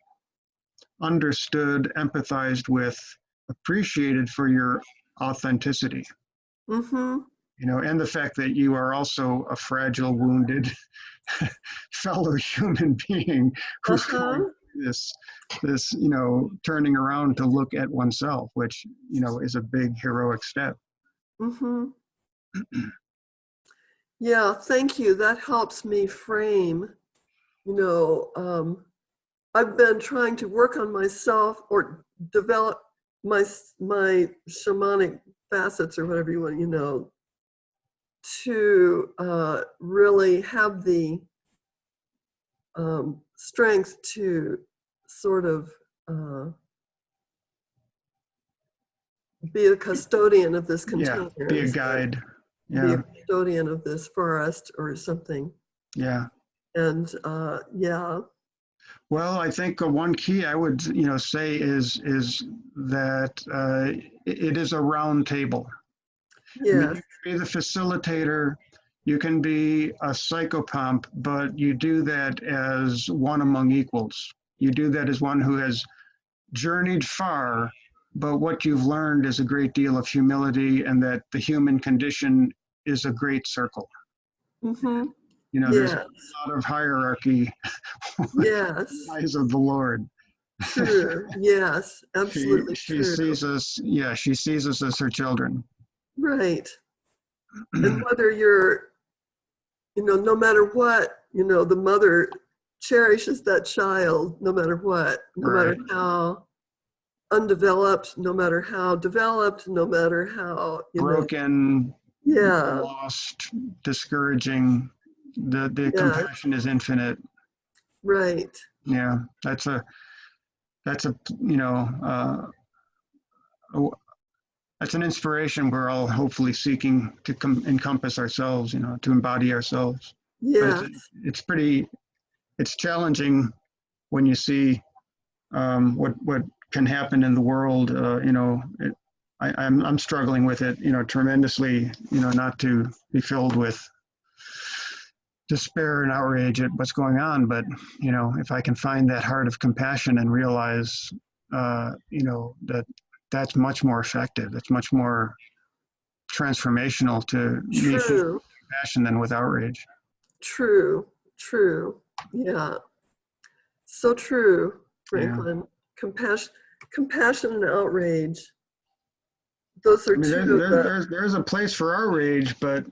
understood, empathized with, appreciated for your authenticity. Mm-hmm. You know, and the fact that you are also a fragile, wounded fellow human being who's going through this, you know, turning around to look at oneself, which, you know, is a big heroic step. Mm-hmm. Yeah, thank you. That helps me frame, you know, I've been trying to work on myself or develop my shamanic facets or whatever you want, you know, to really have the strength to sort of be a custodian of this container. Yeah, be a guide. Be a custodian of this forest or something. Yeah. And yeah. Well, I think one key I would, you know, say is that it is a round table. Yes. I mean, you can be the facilitator, you can be a psychopomp, but you do that as one among equals. You do that as one who has journeyed far, but what you've learned is a great deal of humility, and that the human condition is a great circle. Mm-hmm. You know, there's a lot of hierarchy. Yes. In the eyes of the Lord. True. Yes, absolutely she true. sees us, yeah, she sees us as her children. Right. And whether you're, you know, no matter what, you know, the mother cherishes that child no matter what, no matter how undeveloped, no matter how developed, no matter how, you broken, know, lost, discouraging. The compassion is infinite. Right. Yeah, that's a you know, that's an inspiration we're all hopefully seeking to encompass ourselves, you know, to embody ourselves. Yeah. It's challenging when you see what can happen in the world. You know, I'm struggling with it, you know, tremendously, you know, not to be filled with despair and outrage at what's going on, but, you know, if I can find that heart of compassion and realize, you know, that's much more effective. It's much more transformational to me with compassion than with outrage. True. Yeah. So true, Franklin. Yeah. Compassion and outrage. Those are there's a place for outrage, but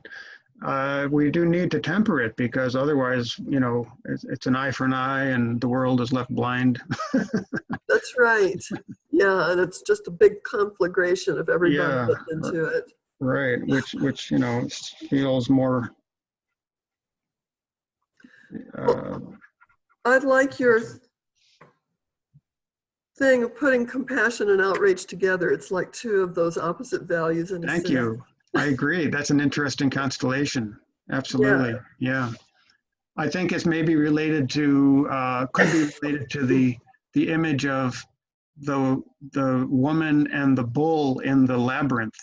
we do need to temper it, because otherwise, you know, it's an eye for an eye and the world is left blind. That's right. Yeah, and it's just a big conflagration of everybody into it. Right, which you know, feels more. Well, I'd like your thing of putting compassion and outrage together. It's like two of those opposite values in a sense. Thank you. I agree. That's an interesting constellation. Absolutely. Yeah. I think it's maybe related to, could be related to the image of the woman and the bull in the labyrinth.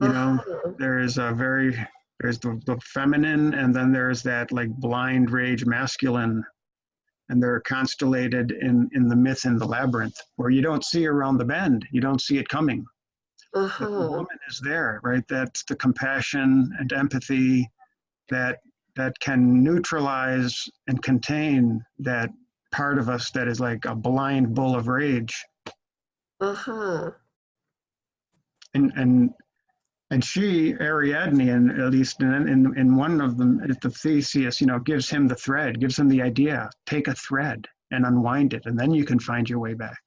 You know, there's the feminine, and then there's that like blind rage masculine, and they're constellated in the myth in the labyrinth, where you don't see around the bend, you don't see it coming. But the woman is there, right? That's the compassion and empathy that can neutralize and contain that part of us that is like a blind bull of rage. And she, Ariadne, and at least in one of them, the Theseus, you know, gives him the thread, gives him the idea, take a thread and unwind it, and then you can find your way back.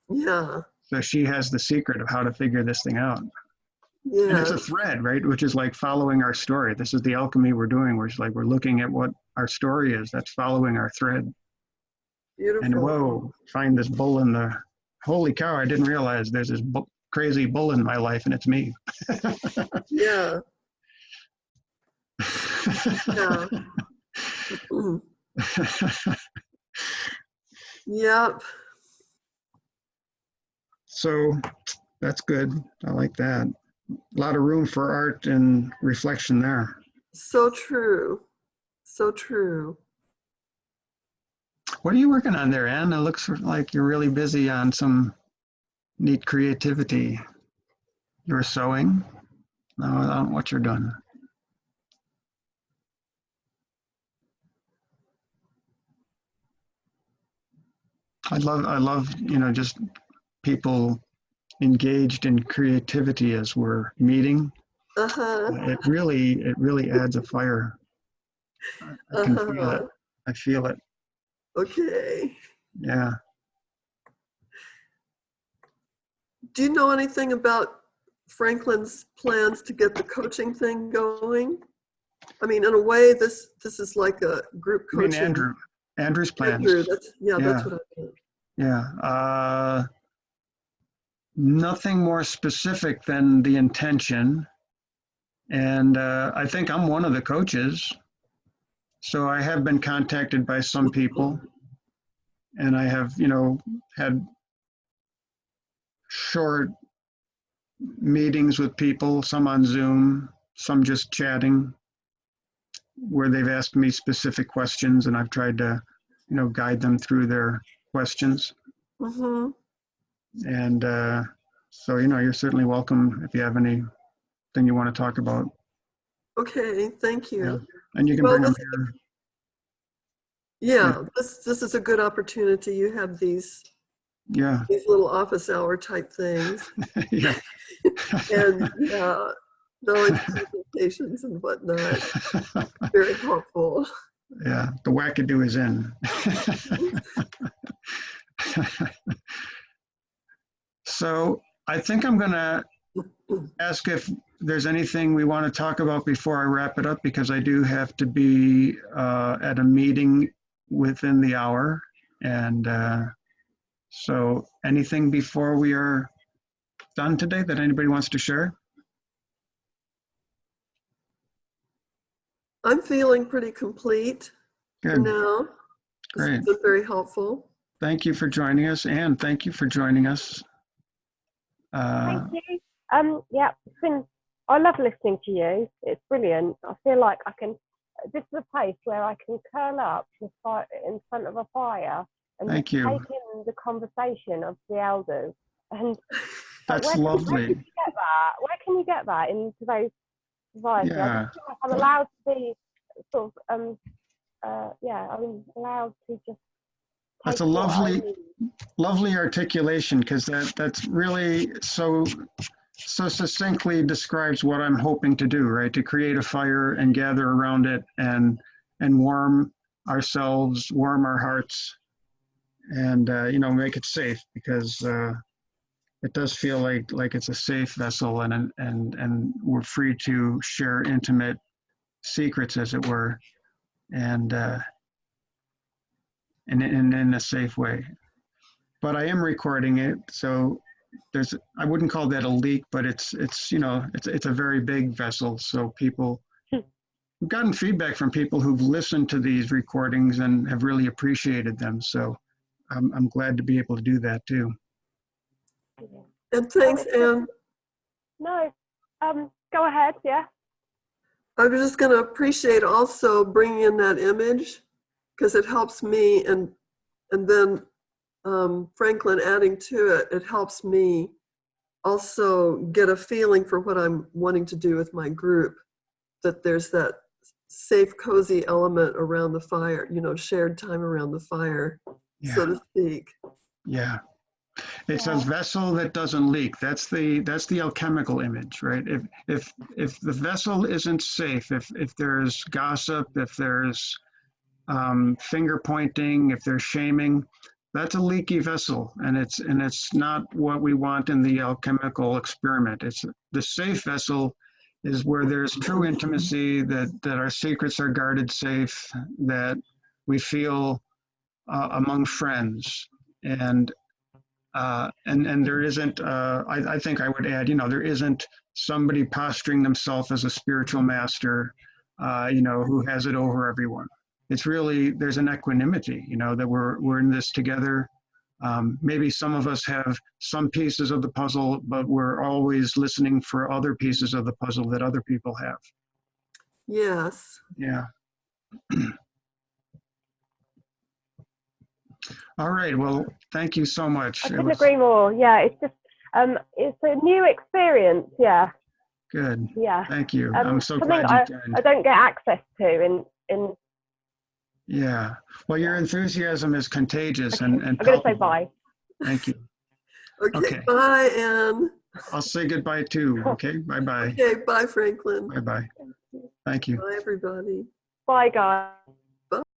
Yeah. So she has the secret of how to figure this thing out. And it's Yeah. a thread, right? Which is like following our story. This is the alchemy we're doing. We're just like, we're looking at what our story is. That's following our thread. And Beautiful. whoa, find this bull in the, holy cow, I didn't realize there's this crazy bull in my life and it's me. Yeah. Yeah. Mm. Yep. So that's good. I like that. A lot of room for art and reflection there. So true. So true. What are you working on there, Anne? It looks like you're really busy on some neat creativity. You're sewing? No, I don't know what you're doing. I love, just people engaged in creativity as we're meeting. Uh-huh. It really adds a fire. I can feel it. Uh-huh. I feel it. Okay. Yeah. Do you know anything about Franklin's plans to get the coaching thing going? I mean, in a way, this is like a group I mean, coaching. Andrew's plans. Andrew, that's Yeah. what I meant. Yeah. Nothing more specific than the intention. And I think I'm one of the coaches. So I have been contacted by some people. And I have, had short meetings with people, some on Zoom, some just chatting, where they've asked me specific questions and I've tried to, guide them through their questions. Mm-hmm. And so, you're certainly welcome if you have anything you want to talk about. Okay, thank you. Yeah. And you can bring them here. Yeah, this is a good opportunity. You have these little office hour type things. Yeah. And knowledge presentations and whatnot. Very helpful. Yeah, the wackadoo is in. So I think I'm going to ask if there's anything we want to talk about before I wrap it up, because I do have to be at a meeting within the hour. And so anything before we are done today that anybody wants to share? I'm feeling pretty complete for now. Great. It's been very helpful. Thank you for joining us, Anne. Thank you for joining us. Thank you. Yeah, I love listening to you. It's brilliant. I feel like this is a place where I can curl up in front of a fire and Thank you. take in the conversation of the elders. And that's lovely. Where can you get that in today's society? Yeah. I'm allowed to be sort of I'm allowed to just. That's a lovely articulation, because that's really so succinctly describes what I'm hoping to do, right? To create a fire and gather around it and warm ourselves, warm our hearts, and make it safe, because it does feel like it's a safe vessel, and we're free to share intimate secrets, as it were, and in a safe way. But I am recording it, so I wouldn't call that a leak, but it's a very big vessel. So we've gotten feedback from people who've listened to these recordings and have really appreciated them. So I'm glad to be able to do that too. And thanks, Anne. No, go ahead, yeah. I was just going to appreciate also bringing in that image, because it helps me, and then Franklin adding to it, it helps me also get a feeling for what I'm wanting to do with my group, that there's that safe, cozy element around the fire, shared time around the fire, so to speak. Yeah. It's a vessel that doesn't leak. That's the alchemical image, right? If the vessel isn't safe, if there's gossip, if there's finger pointing, if there's shaming, that's a leaky vessel, and it's not what we want in the alchemical experiment. It's the safe vessel is where there's true intimacy, that our secrets are guarded safe, that we feel among friends, and there isn't. I think I would add, there isn't somebody posturing themselves as a spiritual master, who has it over everyone. It's really, there's an equanimity, that we're in this together. Maybe some of us have some pieces of the puzzle, but we're always listening for other pieces of the puzzle that other people have. Yes. Yeah. All right. Well, thank you so much. I couldn't agree more. Yeah, it's just, it's a new experience. Yeah. Good. Yeah. Thank you. I'm so glad you joined. I don't get access to in. Yeah. Well, your enthusiasm is contagious, and I'm going to say bye. Thank you. Okay. Bye, Anne. I'll say goodbye too. Okay. Bye-bye. Okay. Bye, Franklin. Bye-bye. Thank you. Bye, everybody. Bye, guys.